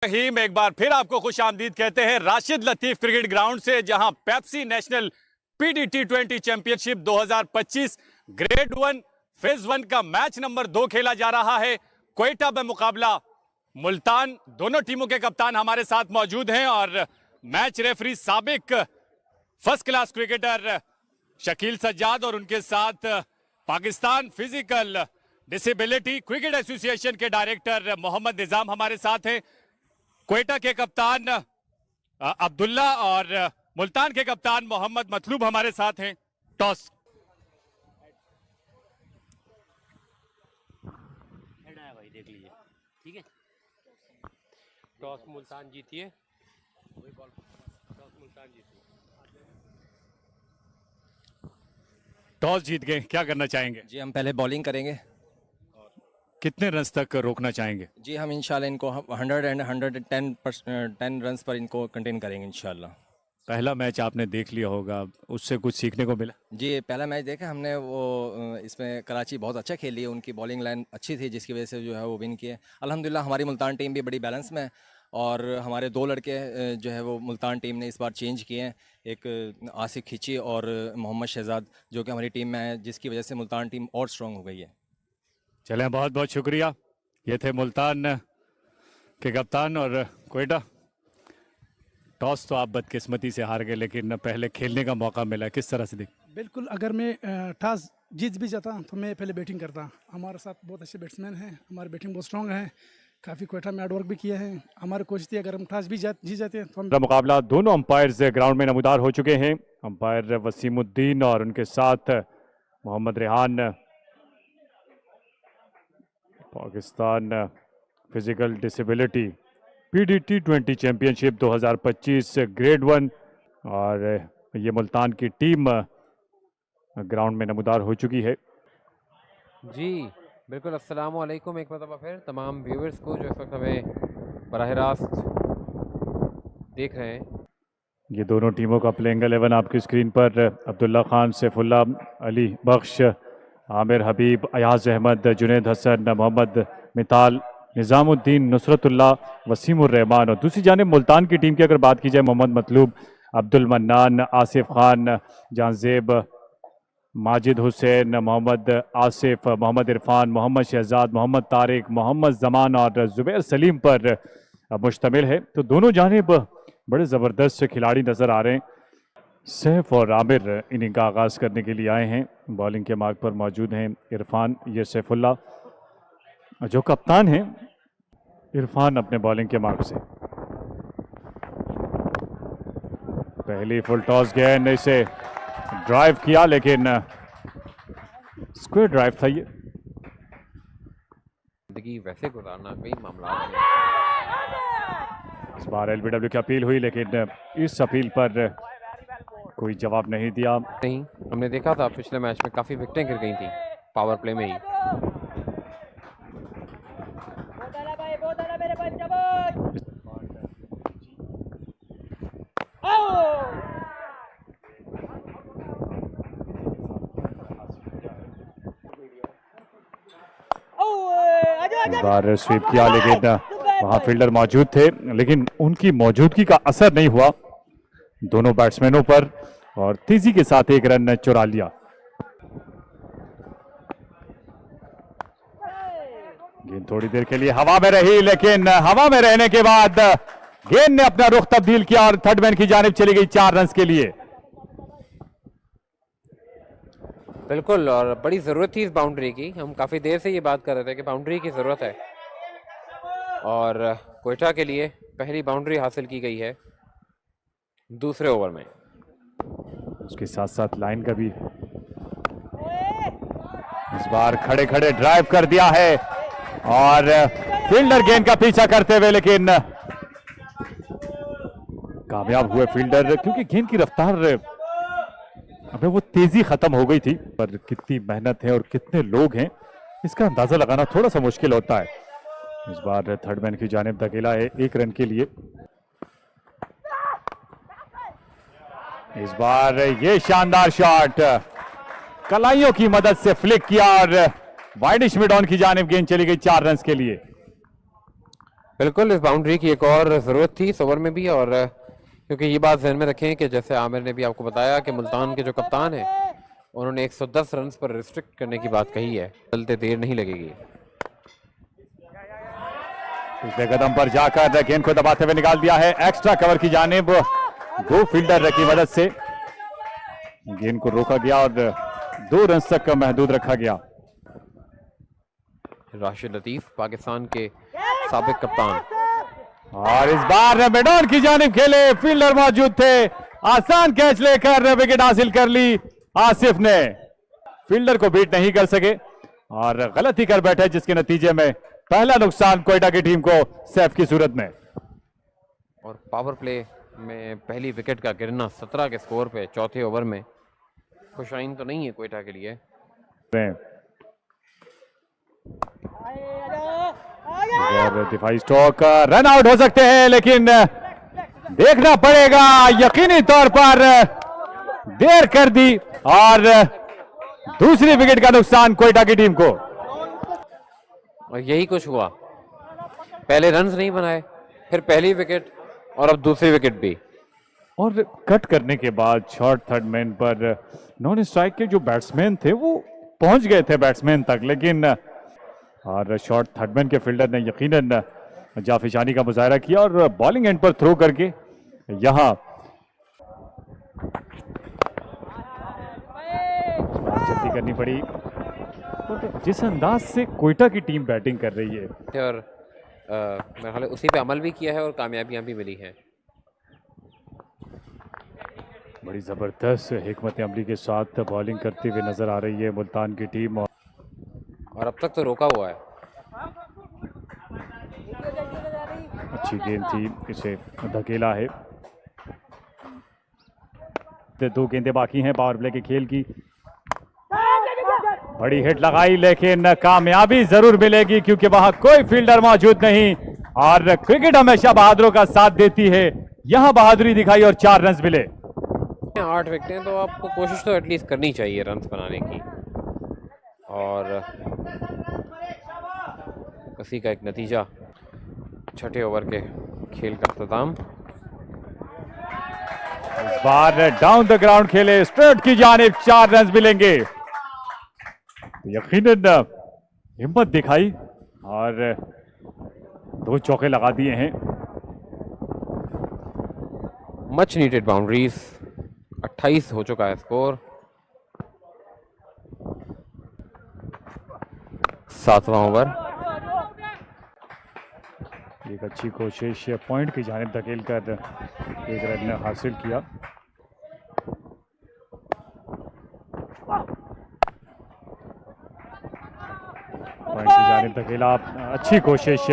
रहीम, एक बार फिर आपको खुश आमदीद कहते हैं राशिद लतीफ क्रिकेट ग्राउंड से, जहां Pepsi national PD T20 championship 2025 grade 1 phase 1 का मैच नंबर 2 खेला जा रहा है। क्वेटा में मुकाबला मुल्तान। दोनों टीमों के कप्तान हमारे साथ मौजूद हैं और मैच रेफरी साबिक first class cricketer Shakeel Sajjad और उनके साथ Pakistan physical disability cricket association के डायरेक्टर मोहम्मद निजाम हमारे साथ हैं। क्वेटा के कप्तान अब्दुल्ला और मुल्तान के कप्तान मोहम्मद मतलूब हमारे साथ हैं। टॉस भाई देख लीजिए, ठीक है। टॉस मुल्तान जीती है, टॉस मुल्तान जीती है। टॉस जीत गए, क्या करना चाहेंगे? जी हम पहले बॉलिंग करेंगे। कितने रन्स तक रोकना चाहेंगे? जी हम इंशाल्लाह इनको 100 एंड 110 रन्स पर इनको कंटेन करेंगे इंशाल्लाह। पहला मैच आपने देख लिया होगा, उससे कुछ सीखने को मिला? जी पहला मैच देखा हमने, वो इसमें कराची बहुत अच्छा खेली है, उनकी बॉलिंग लाइन अच्छी थी जिसकी वजह से जो है वो विन किए। अल्हम्दुलिल्लाह हमारी मुल्तान टीम भी बड़ी बैलेंस में है और हमारे 2 लड़के जो है वो मुल्तान टीम ने इस बार चेंज किए हैं, एक आसिफ खिची और मोहम्मद शहजाद जो कि हमारी टीम में है, जिसकी वजह से मुल्तान टीम और स्ट्रॉन्ग हो गई है। चलें, बहुत बहुत शुक्रिया। ये थे मुल्तान के कप्तान। और क्वेटा, टॉस तो आप बदकिस्मती से हार गए, लेकिन पहले खेलने का मौका मिला, किस तरह से? बिल्कुल, अगर मैं टॉस जीत भी जाता तो मैं पहले बैटिंग करता। हमारे साथ बहुत अच्छे बैट्समैन हैं, हमारी बैटिंग बहुत स्ट्रॉन्ग है, काफ़ी क्वेटा में हार्डवर्क भी किए हैं। हमारी कोशिश थी अगर हम टॉस भी जीत जाते हैं तो हम मुकाबला दोनों अंपायर्स ग्राउंड में नमूदार हो चुके हैं। अंपायर वसीमुद्दीन और उनके साथ Mohammad Rehan, Pakistan physical disability PD T20 championship 2025 grade 1। और ये मुल्तान की टीम ग्राउंड में नमूदार हो चुकी है। जी बिल्कुल, अस्सलाम वालेकुम एक मरतबा फिर तमाम व्यूअर्स को जो इस वक्त हमें बराह रास्त देख रहे हैं। ये दोनों टीमों का प्लेइंग 11 आपकी स्क्रीन पर। अब्दुल्ला खान, सैफुल्ला, अली बख्श, आमिर हबीब, अयाज अहमद, जुनैद हसन, मोहम्मद मिताल, निज़ामुद्दीन, नुसरतुल्ला, वसीमुर रहमान। और दूसरी जानिब मुल्तान की टीम की अगर बात की जाए, मोहम्मद मतलूब, अब्दुल मन्नान, आसिफ खान, जानजेब, माजिद हुसैन, मोहम्मद आसिफ, मोहम्मद इरफान, मोहम्मद शहजाद, मोहम्मद तारिक, मोहम्मद जमान और ज़ुबैर सलीम पर मुश्तमिल है। तो दोनों जानिब बड़े ज़बरदस्त खिलाड़ी नज़र आ रहे हैं। सैफ और आमिर इनिंग का आगाज़ करने के लिए आए हैं। बॉलिंग के मार्ग पर मौजूद हैं इरफान, ये सैफुल्ला जो कप्तान हैं। इरफान अपने बॉलिंग के मार्ग से पहली फुल टॉस गेंद, इसे ड्राइव किया लेकिन स्क्वायर ड्राइव था। ये जिंदगी वैसे गुजारना कोई मामला नहीं। इस बार LBW की अपील हुई, लेकिन इस अपील पर कोई जवाब नहीं दिया। नहीं, हमने देखा था पिछले मैच में काफ़ी विकेटें गिर गई थी पावर प्ले में ही। इस बार स्वीप किया, लेकिन वहां फील्डर मौजूद थे, लेकिन उनकी मौजूदगी का असर नहीं हुआ दोनों बैट्समैनों पर और तेजी के साथ एक रन चुरा लिया। गेंद थोड़ी देर के लिए हवा में रही, लेकिन हवा में रहने के बाद गेंद ने अपना रुख तब्दील किया और थर्ड मैन की जानिब चली गई 4 रन के लिए। बिल्कुल, और बड़ी ज़रूरत थी इस बाउंड्री की। हम काफ़ी देर से ये बात कर रहे थे कि बाउंड्री की ज़रूरत है और क्वेटा के लिए पहली बाउंड्री हासिल की गई है दूसरे ओवर में। उसके साथ साथ लाइन का भी इस बार खड़े खड़े ड्राइव कर दिया है और फील्डर गेंद का पीछा करते हुए, लेकिन कामयाब हुए फील्डर, क्योंकि गेंद की रफ्तार अबे वो तेजी खत्म हो गई थी। पर कितनी मेहनत है और कितने लोग हैं, इसका अंदाजा लगाना थोड़ा सा मुश्किल होता है। इस बार थर्ड मैन की जानिब धकेला है 1 रन के लिए। इस बार ये शानदार शॉट कलाइयों की मदद से फ्लिक किया और वाइडिश मिड ऑन की जानिब गेंद चली गई 4 रन के लिए। बिल्कुल इस बाउंड्री की एक और ज़रूरत थी इस ओवर में भी, और क्योंकि ये बात ध्यान में रखें कि जैसे आमिर ने भी आपको बताया कि मुल्तान के जो कप्तान हैं उन्होंने 110 रन पर रिस्ट्रिक्ट करने की बात कही है, चलते देर नहीं लगेगी। पिछले कदम पर जाकर गेंद को दबाते हुए निकाल दिया है एक्स्ट्रा कवर की जानिब, 2 फील्डर की मदद से गेंद को रोका गया और 2 रन तक महदूद रखा गया। राशिद लतीफ पाकिस्तान के साबिक कप्तान, और इस बार मैदान की जानिब खेले, फील्डर मौजूद थे, आसान कैच लेकर विकेट हासिल कर ली। आसिफ ने फील्डर को बीट नहीं कर सके और गलती कर बैठे, जिसके नतीजे में पहला नुकसान क्वेटा की टीम को सेफ की सूरत में। और पावर प्ले में पहली विकेट का गिरना 17 के स्कोर पे चौथे ओवर में खुशाइन तो नहीं है क्वेटा के लिए। और दिफाई स्ट्रोक, रन आउट हो सकते हैं, लेकिन देखना पड़ेगा, यकीनी तौर पर देर कर दी और दूसरी विकेट का नुकसान क्वेटा की टीम को। और यही कुछ हुआ, पहले रन्स नहीं बनाए, फिर पहली विकेट और अब दूसरी विकेट भी। और कट करने के बाद शॉर्ट थर्ड मैन पर नॉन स्ट्राइक के जो बैट्समैन थे वो पहुंच गए थे बैट्समैन तक, लेकिन और शॉर्ट थर्ड मैन के फील्डर ने यकीनन जाफिशानी का मुजाहरा किया और बॉलिंग एंड पर थ्रो करके यहां जल्दी करनी पड़ी। तो जिस अंदाज से क्वेटा की टीम बैटिंग कर रही है और मेरे ख्याल उसी पे अमल भी किया है और कामयाबियां भी मिली हैं। बड़ी ज़बरदस्त हिकमत अमली के साथ बॉलिंग करते हुए नजर आ रही है मुल्तान की टीम, और अब तक तो रोका हुआ है। अच्छी गेंद थी, इसे धकेला है। 2 गेंदें बाकी हैं पावर प्ले के खेल की, बड़ी हिट लगाई लेकिन कामयाबी जरूर मिलेगी क्योंकि वहां कोई फील्डर मौजूद नहीं और क्रिकेट हमेशा बहादुरों का साथ देती है। यहां बहादुरी दिखाई और 4 रन मिले। 8 विकेटें तो आपको कोशिश तो एटलीस्ट करनी चाहिए रन बनाने की, और उसी का एक नतीजा छठे ओवर के खेल का अख्ताम। इस बार डाउन द ग्राउंड खेले, स्ट्रेट की जानिब 4 रन मिलेंगे। यकीनन हिम्मत दिखाई और 2 चौके लगा दिए हैं। मच नीडेड बाउंड्रीज, 28 हो चुका है स्कोर। 7वां ओवर, एक अच्छी कोशिश पॉइंट की जानिब धकेल कर 1 रन हासिल किया। पॉइंट की जानिब धकेला, अच्छी कोशिश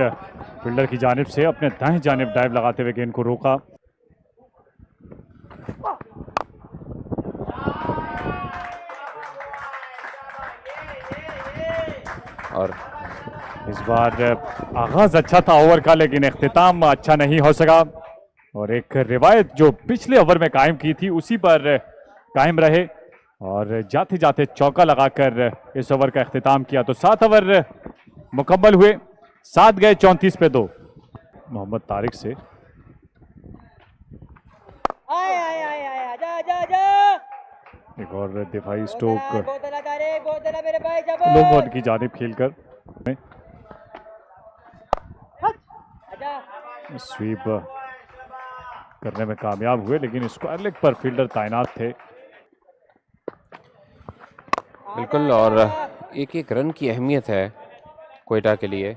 फील्डर की जानिब से, अपने दाएं जानिब डाइव लगाते हुए गेंद को रोका। और इस बार आगाज अच्छा था ओवर का, लेकिन इख्तिताम अच्छा नहीं हो सका और एक रिवायत जो पिछले ओवर में कायम की थी उसी पर कायम रहे और जाते जाते चौका लगाकर इस ओवर का इख्तिताम किया। तो 7 ओवर मुकम्मल हुए, 7 गए 34 पे 2। मोहम्मद तारिक से एक और दिफाई स्ट्रोक लो बॉल की जानिब खेलकर स्वीप करने में कामयाब हुए, लेकिन स्क्वायर लेग पर फील्डर तैनात थे। बिल्कुल, और एक एक रन की अहमियत है क्वेटा के लिए।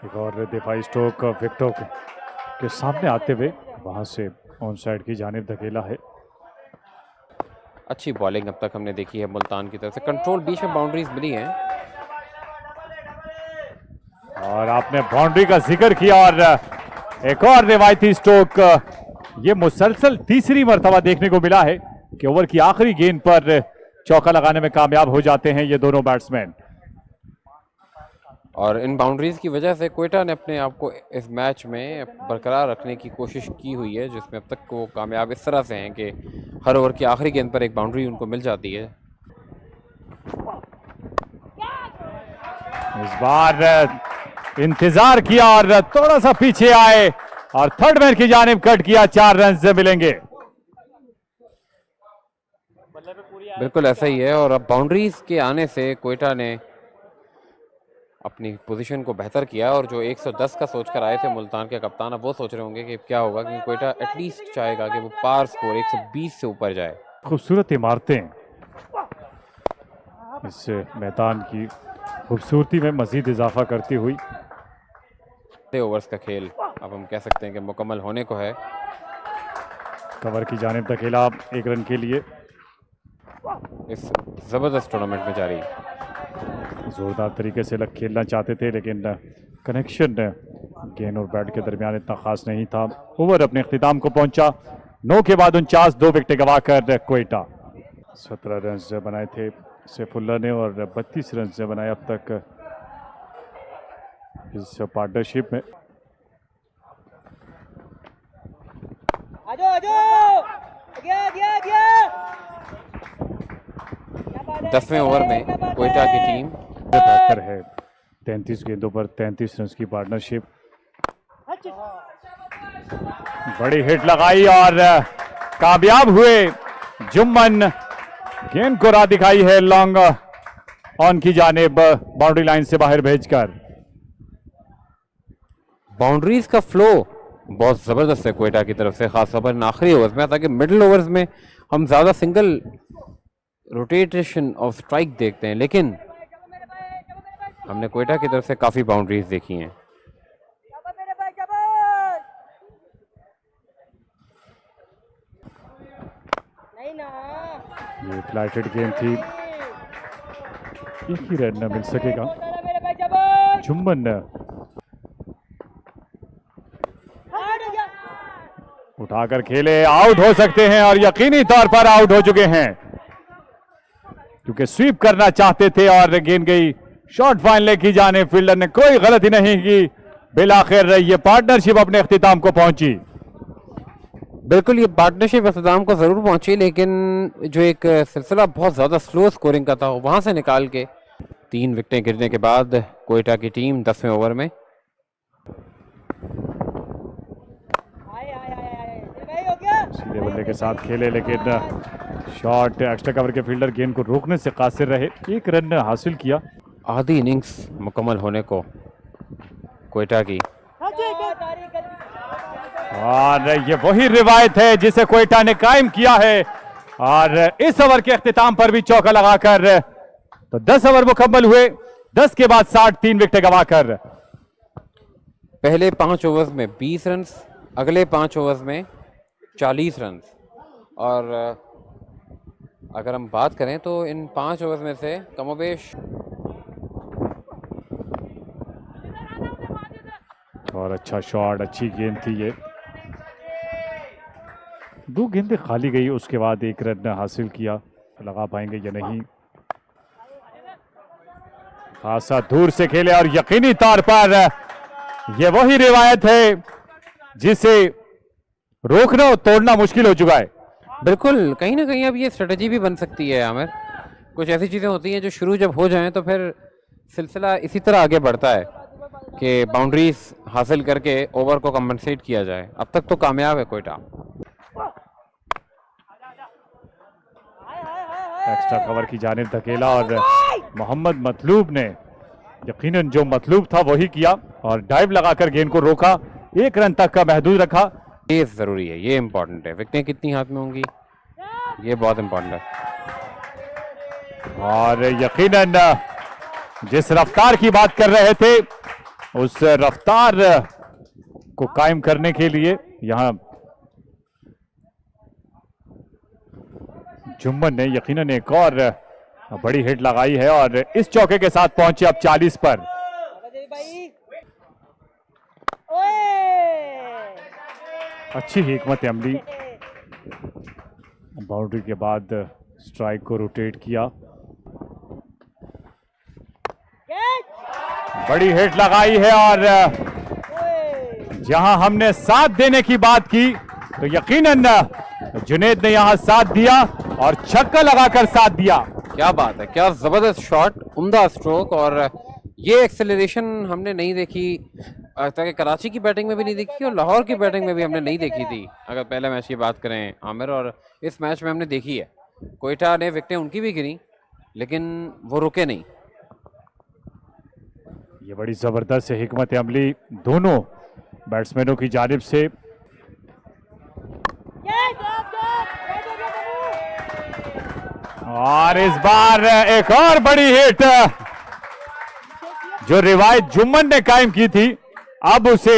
एक और दिफाई स्ट्रोक विकेटों के सामने आते हुए वहां से ऑन साइड की जानिब धकेला है। अच्छी बॉलिंग अब तक हमने देखी है मुल्तान की तरफ से, कंट्रोल, बीच में बाउंड्रीज मिली हैं। और आपने बाउंड्री का जिक्र किया और एक और रिवायती स्ट्रोक, ये मुसलसल तीसरी मर्तबा देखने को मिला है कि ओवर की आखिरी गेंद पर चौका लगाने में कामयाब हो जाते हैं ये दोनों बैट्समैन। और इन बाउंड्रीज की वजह से क्वेटा ने अपने आप को इस मैच में बरकरार रखने की कोशिश की हुई है, जिसमें अब तक वो कामयाब इस तरह से हैं कि हर ओवर की आखिरी गेंद पर एक बाउंड्री उनको मिल जाती है। इस बार इंतजार किया और थोड़ा सा पीछे आए और थर्ड मैन की जानिब कट किया, 4 रन से मिलेंगे। बिल्कुल ऐसा ही है। और अब बाउंड्रीज के आने से कोयटा ने अपनी पोजीशन को बेहतर किया और जो 110 का सोचकर आए थे मुल्तान के कप्तान, अब वो सोच रहे होंगे कि क्या होगा, क्योंकि कोयटा एटलीस्ट चाहेगा कि वो पार स्कोर 120 से ऊपर जाए। खूबसूरत इमारतें इस मैदान की खूबसूरती में मजीद इजाफा करती हुई। ओवर्स का खेल अब हम कह सकते हैं कि मुकम्मल होने को है। कवर की जानिब धकेला 1 रन के लिए। इस जबरदस्त टूर्नामेंट में जारी जोरदार तरीके से लग खेलना चाहते थे, लेकिन कनेक्शन गेंद और बैट के दरमियान इतना खास नहीं था। ओवर अपने इख्तिताम को पहुंचा। 9 के बाद 49, 2 विकेटें गंवाकर कोयटा 17 रन बनाए थे सैफुल्ला ने और 32 रन बनाए अब तक इस पार्टनरशिप में। दसवें ओवर में कोयटा की टीम बेहतर है। 33 गेंदों पर 33 रन की पार्टनरशिप। बड़ी हिट लगाई और कामयाब हुए जुम्मन। गेंद को राह दिखाई है लॉन्ग ऑन की जानिब, बाउंड्री लाइन से बाहर भेजकर। बाउंड्रीज का फ्लो बहुत ज़बरदस्त है कोयटा की तरफ से, खासतौर पर आखिरी ओवर्स में। ताकि मिडिल ओवर्स में हम ज़्यादा सिंगल रोटेशन ऑफ स्ट्राइक देखते हैं, लेकिन हमने कोयटा की तरफ से काफ़ी बाउंड्रीज देखी हैं। ये फ्लाइटेड गेंद थी, एक ही रन मिल सकेगा। जुम्मन उठाकर खेले, आउट हो सकते हैं और यकीनी तौर पर आउट हो चुके हैं, क्योंकि स्वीप करना चाहते थे और गेंद गई शॉर्ट फाइनल की जाने। फील्डर ने कोई गलती नहीं की। बिलाखिर ये पार्टनरशिप अपने इख्तिताम को पहुंची। बिल्कुल, ये पार्टनरशिप इख्तिताम को ज़रूर पहुंची, लेकिन जो एक सिलसिला बहुत ज़्यादा स्लो स्कोरिंग का था वहां से निकाल के 3 विकेटें गिरने के बाद कोयटा की टीम 10वें ओवर में सीधे बल्ले के साथ खेले, लेकिन शॉट एक्स्ट्रा कवर के फील्डर गेंद को रोकने से कासिर रहे। 1 रन हासिल किया। आधी इनिंग्स मुकम्मल होने को कोयटा की, और ये वही रिवायत है जिसे कोयटा ने कायम किया है। और इस ओवर के इख्तिताम पर भी चौका लगाकर तो 10 ओवर मुकम्मल हुए। 10 के बाद 60, 3 विकेटें गंवाकर। पहले 5 ओवर्स में 20 रन, अगले 5 ओवर्स में 40 रन। और अगर हम बात करें तो इन 5 ओवर्स में से कमोबेश और अच्छा शॉट, अच्छी गेंद थी ये। 2 गेंदें खाली गई, उसके बाद 1 रन हासिल किया। लगा पाएंगे या नहीं। खासा दूर से खेले और यकीनी तौर पर यह वही रिवायत है जिसे रोकना और तोड़ना मुश्किल हो चुका है। बिल्कुल, कहीं ना कहीं अब ये स्ट्रेटजी भी बन सकती है आमिर। कुछ ऐसी चीज़ें होती हैं जो शुरू जब हो जाएं तो फिर सिलसिला इसी तरह आगे बढ़ता है कि बाउंड्रीज हासिल करके ओवर को कंपनसेट किया जाए। अब तक तो कामयाब है कोयटा। एक्स्ट्रा कवर की जानिब धकेला और मोहम्मद मतलूब ने यकीनन जो मतलूब था वही किया और डाइव लगाकर गेंद को रोका। 1 रन तक का महदूद रखा। ये ज़रूरी है, ये इम्पोर्टेंट है। विकेटें कितनी हाथ में होंगी ये बहुत इम्पोर्टेंट है। और यकीनन जिस रफ्तार की बात कर रहे थे उस रफ्तार को कायम करने के लिए यहां जुम्मन ने यकीनन एक और बड़ी हिट लगाई है और इस चौके के साथ पहुंचे अब 40 पर। अच्छी हिकमत अमली। बाउंड्री के बाद स्ट्राइक को रोटेट किया। बड़ी हिट लगाई है और जहां हमने साथ देने की बात की तो यकीनन जुनेद ने यहां साथ दिया और छक्का लगाकर साथ दिया। क्या बात है, क्या जबरदस्त शॉट, उम्दा स्ट्रोक। और ये एक्सेलरेशन हमने नहीं देखी ताकि कराची की बैटिंग में भी नहीं देखी और लाहौर की बैटिंग में भी हमने नहीं देखी थी। अगर पहले मैच की बात करें आमिर, और इस मैच में हमने देखी है। कोयटा ने विकेटें उनकी भी गिरी लेकिन वो रुके नहीं। ये बड़ी जबरदस्त हिकमत अमली दोनों बैट्समैनों की जानिब से। और इस बार एक और बड़ी हिट, जो रिवायत जुम्मन ने कायम की थी अब उसे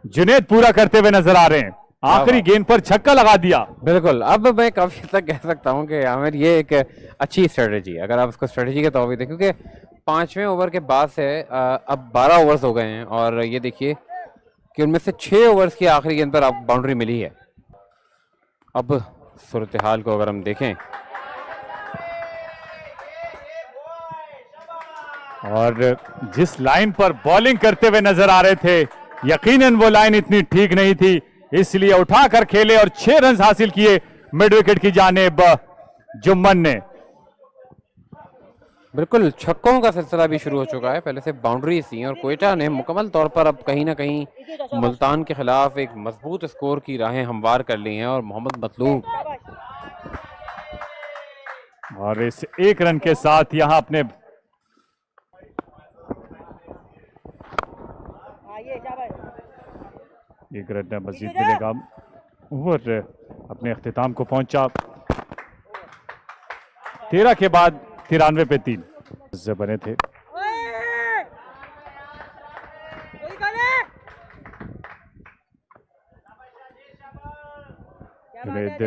जुनैद पूरा करते हुए नजर आ रहे हैं। आखिरी गेंद पर छक्का लगा दिया। बिल्कुल, अब मैं काफी हद तक कह सकता हूं कि आमिर ये एक अच्छी स्ट्रेटजी, अगर आप इसको स्ट्रेटजी के तौर पर देखें, क्योंकि 5वें ओवर के बाद से अब 12 ओवर्स हो गए हैं और ये देखिए कि उनमें से 6 ओवर्स की आखिरी गेंद पर आप बाउंड्री मिली है। अब सूरत हाल को अगर हम देखें, और जिस लाइन पर बॉलिंग करते हुए नजर आ रहे थे, यकीनन वो लाइन इतनी ठीक नहीं थी, इसलिए उठाकर खेले और 6 रन हासिल किए मिड विकेट की जानिब जुम्मन ने। बिल्कुल छक्कों का सिलसिला भी शुरू हो चुका है, पहले से बाउंड्रीज थी और कोयटा ने मुकम्मल तौर पर अब कहीं ना कहीं मुल्तान के खिलाफ एक मजबूत स्कोर की राहें हमवार कर ली हैं। और मोहम्मद मतलूब और इस 1 रन के साथ यहां अपने एक रन मजीद मिलेगा। ओवर अपने अख्तिताम को पहुंचा। 13 के बाद 93 पे 3 बने थे। जुनैद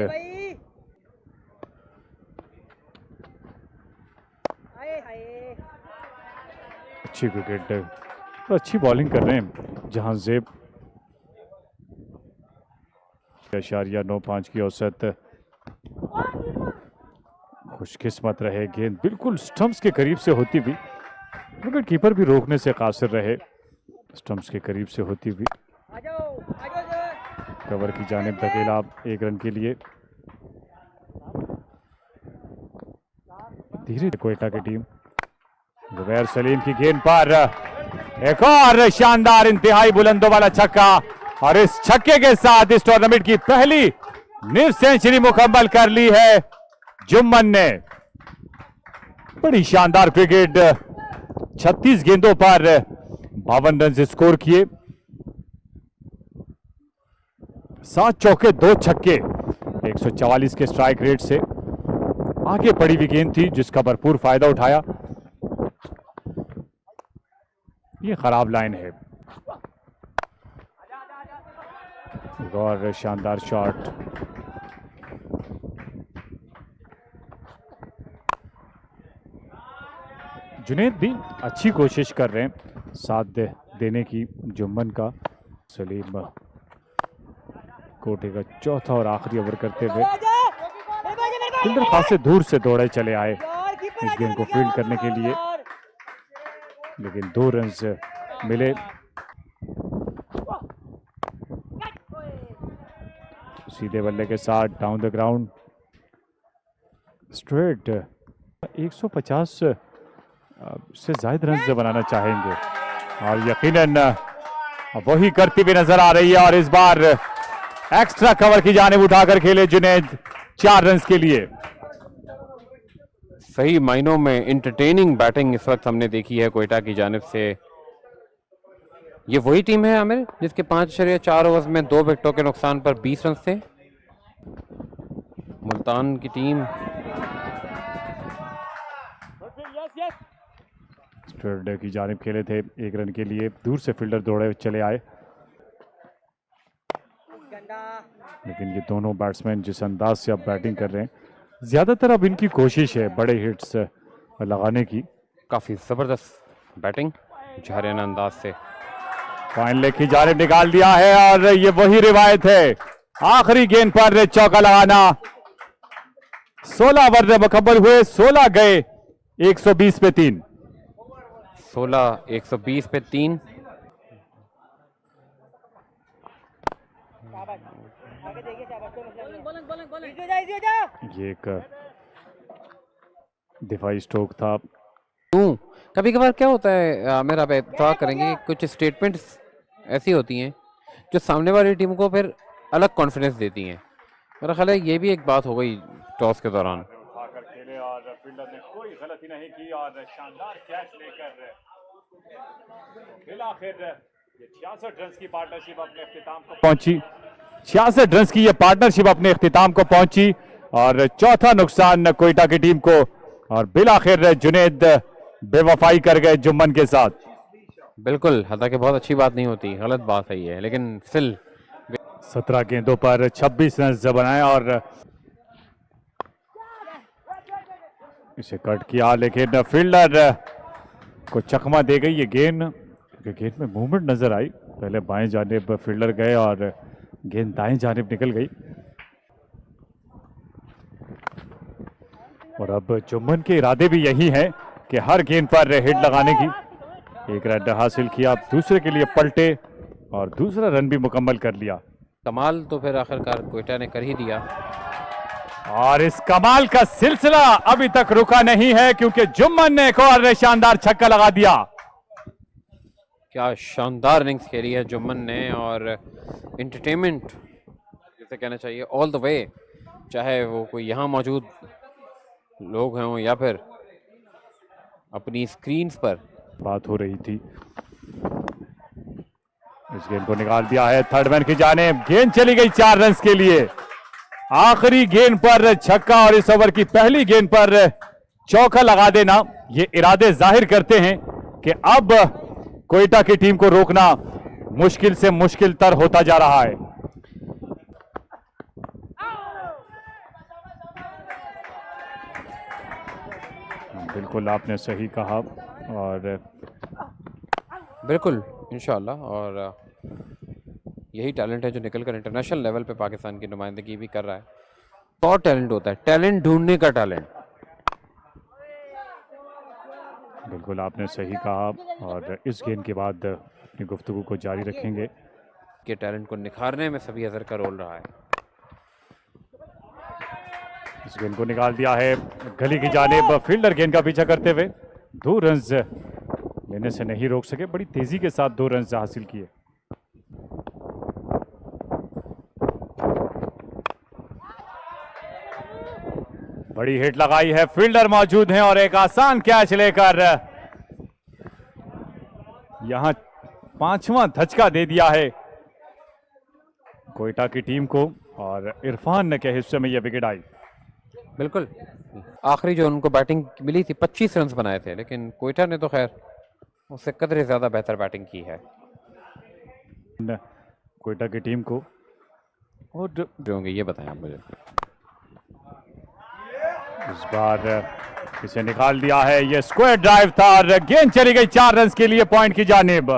अच्छी विकेट, अच्छी बॉलिंग कर रहे हैं जहां जेब। 0.95 की औसत। खुशकिस्मत रहे, गेंद बिल्कुल स्टंप्स के करीब से होती हुई, विकेट कीपर भी रोकने से कासिर रहे, स्टंप्स के करीब से होती हुई कवर की जानिब धकेला 1 रन के लिए। धीरे कोयटा की टीम, जुबैर सलीम की गेंद पर एक और शानदार इंतहाई बुलंदों वाला छक्का, और इस छक्के के साथ इस टूर्नामेंट की पहली निर सेंचुरी मुकम्मल कर ली है जुम्मन ने। बड़ी शानदार क्रिकेट, 36 गेंदों पर 52 रन स्कोर किए, 7 चौके 2 छक्के, 144 के स्ट्राइक रेट से। आगे पड़ी हुई गेंद थी जिसका भरपूर फायदा उठाया। ये खराब लाइन है। एक और शानदार शॉट, जुनैद भी अच्छी कोशिश कर रहे हैं साथ देने की जुम्मन का। सलीम कोटे का चौथा और आखिरी ओवर करते हुए फील्डर खासे दूर से दौड़े चले आए इस गेंद को फील्ड करने के लिए, लेकिन 2 रन मिले। सीधे बल्ले के साथ डाउन द ग्राउंड स्ट्रेट 150 से ज्यादा रन से बनाना चाहेंगे और यकीनन वही करती हुई नजर आ रही है। और इस बार एक्स्ट्रा कवर की जानिब उठाकर खेले जुनैद 4 रन के लिए। सही मायनों में इंटरटेनिंग बैटिंग इस वक्त हमने देखी है कोयटा की जानिब से। ये वही टीम है आमिर जिसके 5.4 ओवर्स में 2 विकेटों के नुकसान पर 20 रन थे। मुल्तान की टीम स्ट्रेट की जानिब खेले थे 1 रन के लिए, दूर से फील्डर दौड़े चले आए, लेकिन ये दोनों बैट्समैन जिस अंदाज से अब बैटिंग कर रहे हैं, ज्यादातर अब इनकी कोशिश है बड़े हिट्स लगाने की। काफी जबरदस्त बैटिंग जहराना अंदाज से फाइन लेग की जानिब निकाल दिया है और ये वही रिवायत है, आखिरी गेंद पर चौका लगाना। 16 ओवर मुकम्मल हुए, 16 गए, 120 पे 3। 16 120 पे 3। ये एक दिफाई स्ट्रोक था क्यों कभी कभार क्या होता है, मेरा आप इत्तेफाक करेंगे कि कुछ स्टेटमेंट्स ऐसी होती हैं जो सामने वाली टीम को फिर अलग कॉन्फिडेंस देती हैं। मेरा ख्याल है ये भी एक बात हो गई टॉस के दौरान। उठाकर खेले और फील्डर ने कोई गलती नहीं की और शानदार कैच लेकर फिर आखिर ये 66 रन की पार्टनरशिप अपने इख्तिताम को पहुंची। 66 रन की ये पार्टनरशिप अपने इख्तिताम को पहुंची और चौथा नुकसान कोयटा की टीम को, और बिलाखिर जुनैद बेवफाई कर गए जुम्मन के साथ। बिल्कुल, हालांकि बहुत अच्छी बात नहीं होती, गलत बात है ये, लेकिन स्टिल 17 गेंदों पर 26 रन बनाए और इसे कट किया, लेकिन फील्डर को चकमा दे गई ये गेंद, क्योंकि गेंद में मूवमेंट नजर आई। पहले बाएं जानिब फील्डर गए और गेंद दाएं जानिब निकल गई। और अब जुम्मन के इरादे भी यही है कि हर गेंद पर हिट लगाने की। एक रन हासिल किया, दूसरे के लिए पलटे और दूसरा रन भी मुकम्मल कर लिया। कमाल तो फिर आखिरकार कोयटा ने कर ही दिया। और इस कमाल का सिलसिला अभी तक रुका नहीं है, क्योंकि जुम्मन ने एक और शानदार छक्का लगा दिया। क्या शानदार इनिंग्स खेली है जुम्मन ने, और एंटरटेनमेंट जैसे कहना चाहिए ऑल द वे, चाहे वो कोई यहाँ मौजूद लोग हों या फिर अपनी स्क्रीन्स पर बात हो रही थी। इस गेंद को निकाल दिया है थर्ड मैन की जानिब, गेंद चली गई 4 रन के लिए। आखिरी गेंद पर छक्का और इस ओवर की पहली गेंद पर चौका लगा देना, ये इरादे जाहिर करते हैं कि अब कोयटा की टीम को रोकना मुश्किल से मुश्किल तर होता जा रहा है। बिल्कुल आपने सही कहा, और बिल्कुल इंशाल्लाह, और यही टैलेंट है जो निकलकर इंटरनेशनल लेवल पे पाकिस्तान की नुमाइंदगी भी कर रहा है। बहुत टैलेंट होता है, टैलेंट ढूंढने का टैलेंट। बिल्कुल आपने सही कहा, और इस गेंद के बाद अपनी गुफ्तगू को जारी रखेंगे। के टैलेंट को निखारने में सभी अजहर का रोल रहा है। इस गेंद को निकाल दिया है गली की जानिब, फील्डर गेंद का पीछा करते हुए 2 रन लेने से नहीं रोक सके, बड़ी तेजी के साथ 2 रन हासिल किए। बड़ी हिट लगाई है, फील्डर मौजूद हैं और एक आसान कैच लेकर यहां 5वां धचका दे दिया है कोयटा की टीम को, और इरफान के हिस्से में यह विकेट आई। बिल्कुल, आखिरी जो उनको बैटिंग मिली थी 25 रन बनाए थे, लेकिन कोयटा ने तो खैर उससे कदरे ज्यादा बेहतर बैटिंग की है कोयटा की टीम को। और जो होंगे ये बताएं आप मुझे। इस बार इसे निकाल दिया है, ये स्क्वायर ड्राइव था और गेंद चली गई 4 रन के लिए पॉइंट की जानिब।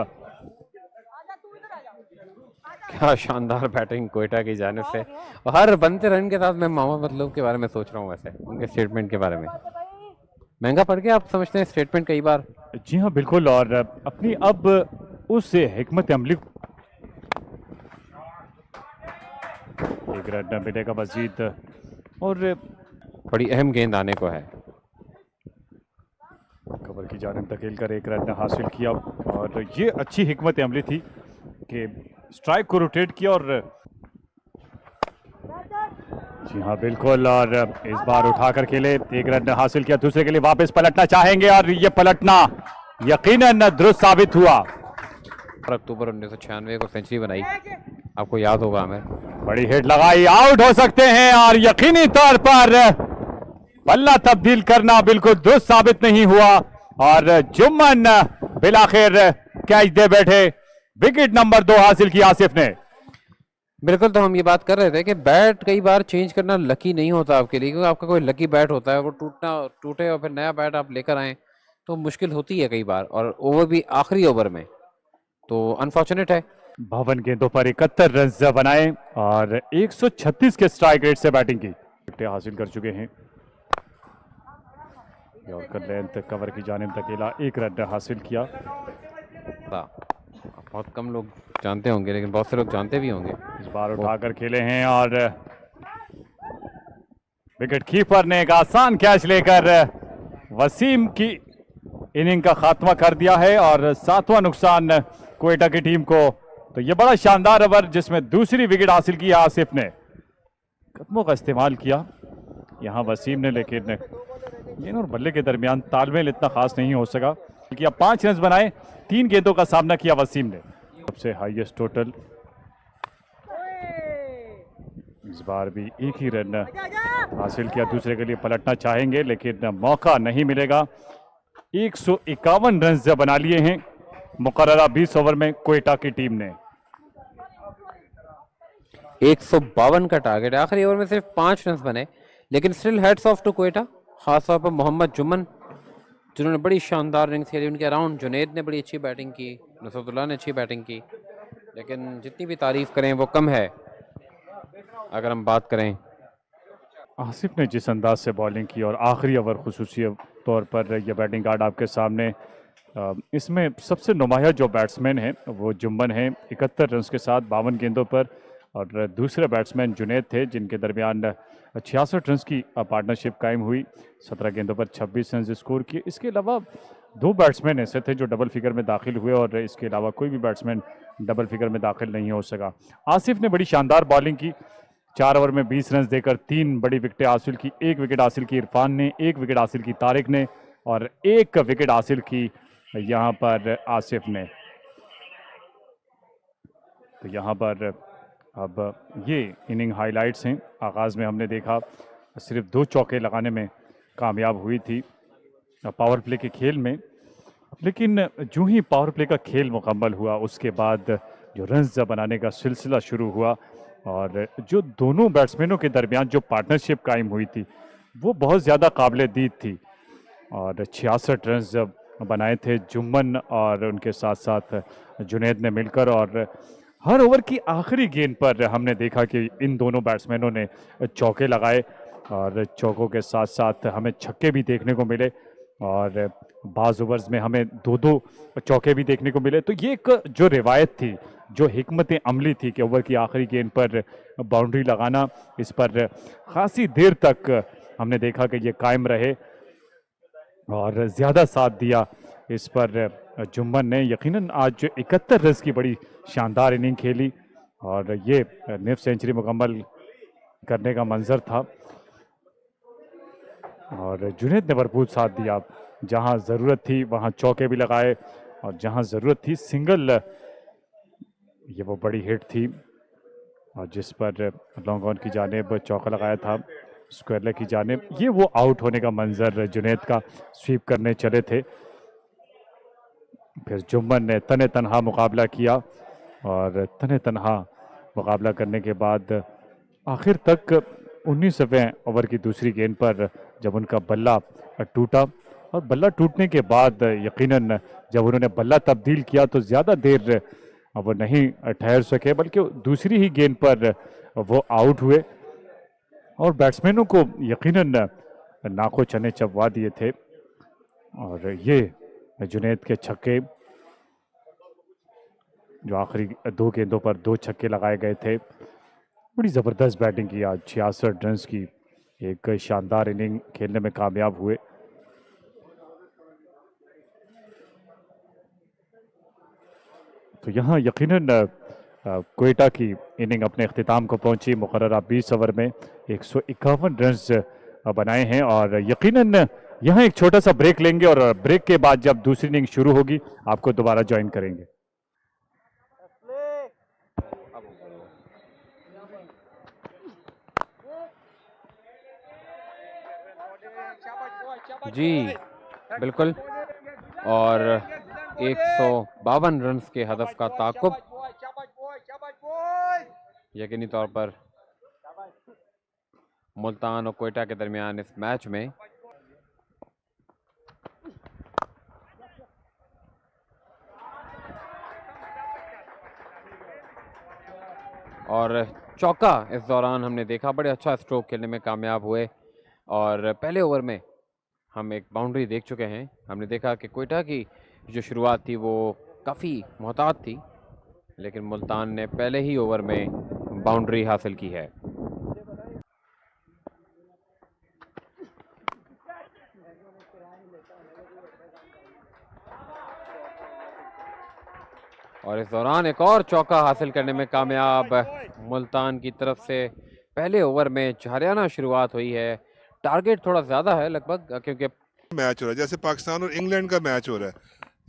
क्या शानदार बैटिंग कोयटा की जानिब से, और हर बनते रन के साथ मैं मोहम्मद मतलूब के बारे में सोच रहा हूँ, वैसे उनके स्टेटमेंट के बारे में। महंगा पड़ गया आप समझते हैं स्टेटमेंट कई बार? जी हाँ बिल्कुल, और अपनी अब उस हिकमत अमली एक रन मिलेगा मजीद, और बड़ी अहम गेंद आने को है। कवर की जानिब धकेल कर 1 रन हासिल किया, और ये अच्छी हिकमत अमली थी कि स्ट्राइक को रोटेट किया, और जी हाँ बिल्कुल, और इस बार उठाकर खेले, 1 रन हासिल किया, दूसरे के लिए वापस पलटना चाहेंगे और ये पलटना यकीनन दुरुस्त साबित हुआ। अक्टूबर 1996 को सेंचुरी बनाई, आपको याद होगा हमें। बड़ी हिट लगाई, आउट हो सकते हैं, और यकीनी तौर पर बल्ला तब्दील करना बिल्कुल दुरुस्त साबित नहीं हुआ, और जुम्मन बिलाखिर कैच दे बैठे। विकेट नंबर 2 हासिल की आसिफ ने। बिल्कुल, तो हम ये बात कर रहे थे कि बैट कई बार चेंज करना लकी नहीं होता आपके लिए, क्योंकि आपका कोई लकी बैट होता है, वो टूटे और फिर नया बैट आप लेकर आए तो मुश्किल होती है कई बार, और ओवर भी आखिरी ओवर में, तो अनफॉर्चुनेट है। 52 गेंदों पर 71 रन बनाए और 136 के स्ट्राइक रेट से बैटिंग की, विकेट हासिल कर चुके हैं। यॉर्कर लेंथ कवर की जानिब धकेला, 1 रन हासिल किया। बहुत कम लोग जानते होंगे, लेकिन बहुत से लोग जानते भी होंगे। इस बार उठाकर खेले हैं, और विकेट कीपर ने एक आसान कैच लेकर वसीम की इनिंग का खात्मा कर दिया है और 7वां नुकसान क्वेटा की टीम को। तो ये बड़ा शानदार ओवर जिसमें दूसरी विकेट हासिल की आसिफ ने, कदमों का इस्तेमाल किया यहाँ वसीम ने, लेकिन गेंद और बल्ले के दरमियान तालमेल इतना खास नहीं हो सका कि अब 5 रन बनाए। 3 गेंदों का सामना किया वसीम ने, सबसे हाईएस्ट टोटल। इस बार भी एक ही रन हासिल किया, दूसरे के लिए पलटना चाहेंगे लेकिन मौका नहीं मिलेगा। 151 रन बना लिए हैं मुकर्ररा 20 ओवर में क्वेटा की टीम ने। 152 का टारगेट है, आखिरी ओवर में सिर्फ 5 रन बने, लेकिन still hats off to Quetta, खासतौर पर मोहम्मद जुम्मन जिन्होंने बड़ी शानदार इनिंग्स खेली। उनके अराउंड जुनैद ने बड़ी अच्छी बैटिंग की, नसरुल्लाह ने अच्छी बैटिंग की, लेकिन जितनी भी तारीफ करें वो कम है। अगर हम बात करें आसिफ ने जिस अंदाज से बॉलिंग की और आखिरी ओवर खुसूसी तौर पर यह बैटिंग कार्ड आपके सामने, इसमें सबसे नुमाया जो बैट्समैन है वो जुम्मन है 71 रन के साथ 52 गेंदों पर, और दूसरे बैट्समैन जुनैद थे जिनके दरमियान 66 रन की पार्टनरशिप कायम हुई, 17 गेंदों पर 26 रन स्कोर किए। इसके अलावा 2 बैट्समैन ऐसे थे जो डबल फिगर में दाखिल हुए और इसके अलावा कोई भी बैट्समैन डबल फिगर में दाखिल नहीं हो सका। आसिफ ने बड़ी शानदार बॉलिंग की, 4 ओवर में 20 रन देकर 3 बड़ी विकेटें हासिल की। 1 विकेट हासिल की इरफान ने, 1 विकेट हासिल की तारिक ने और 1 विकेट हासिल की यहाँ पर आसिफ ने। तो यहाँ पर अब ये इनिंग हाइलाइट्स हैं। आगाज़ में हमने देखा सिर्फ 2 चौके लगाने में कामयाब हुई थी पावर प्ले के खेल में, लेकिन जो ही पावर प्ले का खेल मुकम्मल हुआ उसके बाद जो रन्स बनाने का सिलसिला शुरू हुआ और जो दोनों बैट्समैनों के दरमियान जो पार्टनरशिप कायम हुई थी वो बहुत ज़्यादा काबिल दीद थी। और 66 रन बनाए थे जुम्मन और उनके साथ साथ जुनैद ने मिलकर, और हर ओवर की आखिरी गेंद पर हमने देखा कि इन दोनों बैट्समैनों ने चौके लगाए और चौकों के साथ साथ हमें छक्के भी देखने को मिले और बाज़ ओवर्स में हमें 2-2 चौके भी देखने को मिले। तो ये एक जो रिवायत थी, जो हिकमत अमली थी कि ओवर की आखिरी गेंद पर बाउंड्री लगाना, इस पर खासी देर तक हमने देखा कि ये कायम रहे और ज़्यादा साथ दिया इस पर जुम्मन ने। यकीनन आज जो 71 रन की बड़ी शानदार इनिंग खेली और ये निफ सेंचुरी मुकम्मल करने का मंजर था और जुनैद ने भरपूर साथ दिया, जहां ज़रूरत थी वहां चौके भी लगाए और जहां ज़रूरत थी सिंगल, ये वो बड़ी हिट थी और जिस पर लॉन्ग ऑन की जानिब चौका लगाया था, स्क्वायर लेग की जानिब, ये वो आउट होने का मंजर जुनैद का, स्वीप करने चले थे। फिर जुम्मन ने तने तनहा मुकाबला किया और तने तनहा मुकाबला करने के बाद आखिर तक 19वें ओवर की दूसरी गेंद पर जब उनका बल्ला टूटा, और बल्ला टूटने के बाद यकीनन जब उन्होंने बल्ला तब्दील किया तो ज़्यादा देर वो नहीं ठहर सके, बल्कि दूसरी ही गेंद पर वो आउट हुए और बैट्समैनों को यकीनन नाखो चने चबवा दिए थे। और ये जुनैद के छक्के, जो आखिरी 2 गेंदों पर 2 छक्के लगाए गए थे, बड़ी ज़बरदस्त बैटिंग की आज। 66 रन की एक शानदार इनिंग खेलने में कामयाब हुए। तो यहाँ यकीनन क्वेटा की इनिंग अपने अख्तिताम को पहुंची। मुकर्ररा 20 ओवर में 151 रन बनाए हैं और यकीनन यहाँ एक छोटा सा ब्रेक लेंगे और ब्रेक के बाद जब दूसरी इनिंग शुरू होगी आपको दोबारा ज्वाइन करेंगे। जी बिल्कुल, और 152 रन के हदफ का ताक़ुब यकीनी तौर पर मुल्तान और क्वेटा के दरमियान इस मैच में। और चौका इस दौरान हमने देखा, बड़े अच्छा स्ट्रोक खेलने में कामयाब हुए और पहले ओवर में हम एक बाउंड्री देख चुके हैं। हमने देखा कि क्वेटा की जो शुरुआत थी वो काफ़ी मोहतात थी, लेकिन मुल्तान ने पहले ही ओवर में बाउंड्री हासिल की है। और इस दौरान एक और चौका हासिल करने में कामयाब मुल्तान की तरफ से। पहले ओवर में झारियाना शुरुआत हुई है, टारगेट थोड़ा ज़्यादा है लगभग, क्योंकि मैच हो रहा है जैसे पाकिस्तान और इंग्लैंड का मैच हो रहा है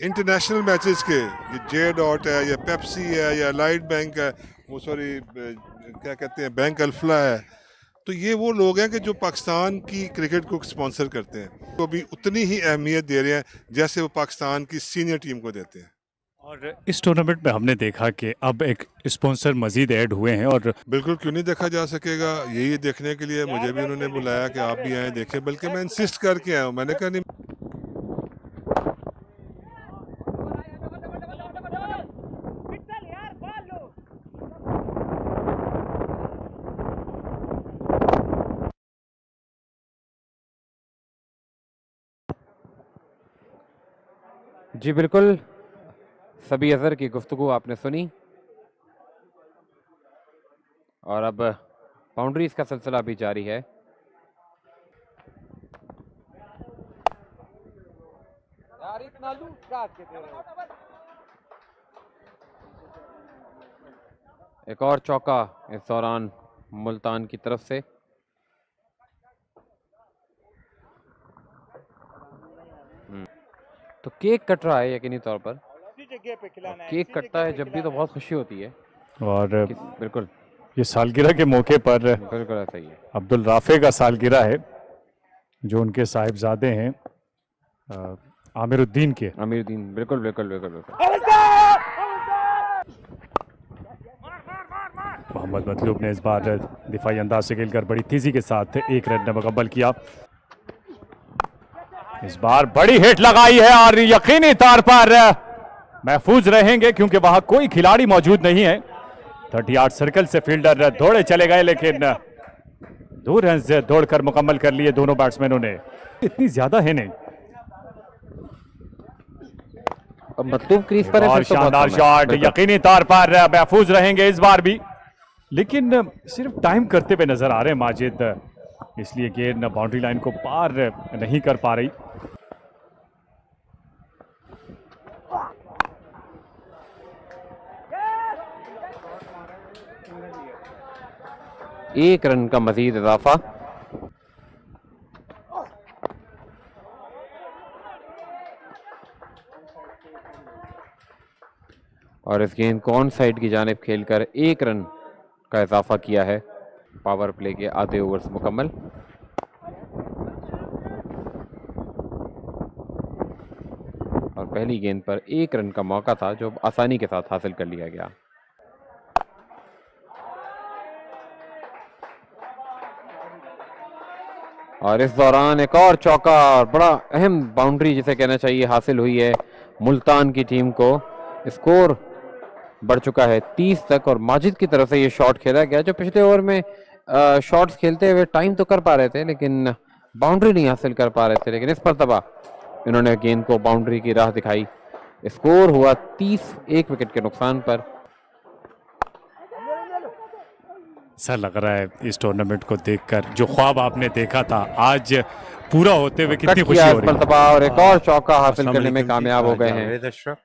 इंटरनेशनल मैचेस के, ये जे डॉट है या पेप्सी है या लाइट बैंक है, वो सॉरी क्या कहते हैं बैंक अल्फला है, तो ये वो लोग हैं कि जो पाकिस्तान की क्रिकेट को स्पॉन्सर करते हैं, तो भी उतनी ही अहमियत दे रहे हैं जैसे वो पाकिस्तान की सीनियर टीम को देते हैं। और इस टूर्नामेंट में हमने देखा कि अब एक स्पॉन्सर मजीद ऐड हुए हैं, और बिल्कुल क्यों नहीं देखा जा सकेगा, यही देखने के लिए मुझे भी उन्होंने बुलाया कि आप भी आए देखें, बल्कि मैं इंसिस्ट करके आया हूँ, मैंने कहा नहीं। जी बिल्कुल, सभी अजहर की गुफ्तगू आपने सुनी, और अब बाउंड्रीज का सिलसिला भी जारी है। एक और चौका इस दौरान मुल्तान की तरफ से। तो केक कट रहा है यकीनी तौर पर, केक कटता है जब भी तो बहुत खुशी होती है। और बिल्कुल ये सालगिरह के मौके पर बिल्कुल ऐसा ही है। अब्दुल राफे का सालगिरह है, जो उनके साहिबजादे हैं आमिरुद्दीन के। आमिरुद्दीन, बिल्कुल बिल्कुल बिल्कुल बिल्कुल। मोहम्मद मतलूब ने इस बार दिफाई अंदाज से खेलकर बड़ी तेजी के साथ 1 रन मुकम्मल किया। इस बार बड़ी हिट लगाई है और यकीनी तौर पर महफूज रहेंगे क्योंकि वहां कोई खिलाड़ी मौजूद नहीं है। 30 सर्कल से फील्डर दौड़े चले गए, लेकिन 2 रन दौड़कर मुकम्मल कर लिए दोनों बैट्समैनों ने। इतनी ज्यादा है नहीं। अब मतलूब क्रीज पर है, और फिर तो बहुत शानदार कम है। शॉट, बिल्कुल। यकीनी तौर पर महफूज रहेंगे इस बार भी, लेकिन सिर्फ टाइम करते हुए नजर आ रहे हैं माजिद, इसलिए गेंद बाउंड्री लाइन को पार नहीं कर पा रही। एक रन का मजीद इजाफा। और इस गेंद को ऑन साइड की जानिब खेलकर 1 रन का इजाफा किया है। पावर प्ले के आधे ओवर्स मुकम्मल। और पहली गेंद पर 1 रन का मौका था जो आसानी के साथ हासिल कर लिया गया। और इस दौरान एक और चौका और बड़ा अहम बाउंड्री जिसे कहना चाहिए हासिल हुई है मुल्तान की टीम को। स्कोर बढ़ चुका है 30 तक, और माजिद की तरफ से ये शॉट खेला गया जो पिछले ओवर में शॉट्स खेलते हुए टाइम तो कर पा रहे थे लेकिन बाउंड्री नहीं हासिल कर पा रहे थे, लेकिन इस मरतबा इन्होंने गेंद को बाउंड्री की राह दिखाई। स्कोर हुआ 30, 1 विकेट के नुकसान पर। ऐसा लग रहा है इस टूर्नामेंट को देखकर जो ख्वाब आपने देखा था आज पूरा होते हुए कितनी खुशी हो रही है। और एक और चौका हासिल करने में कामयाब हो गए हैं। दर्शक,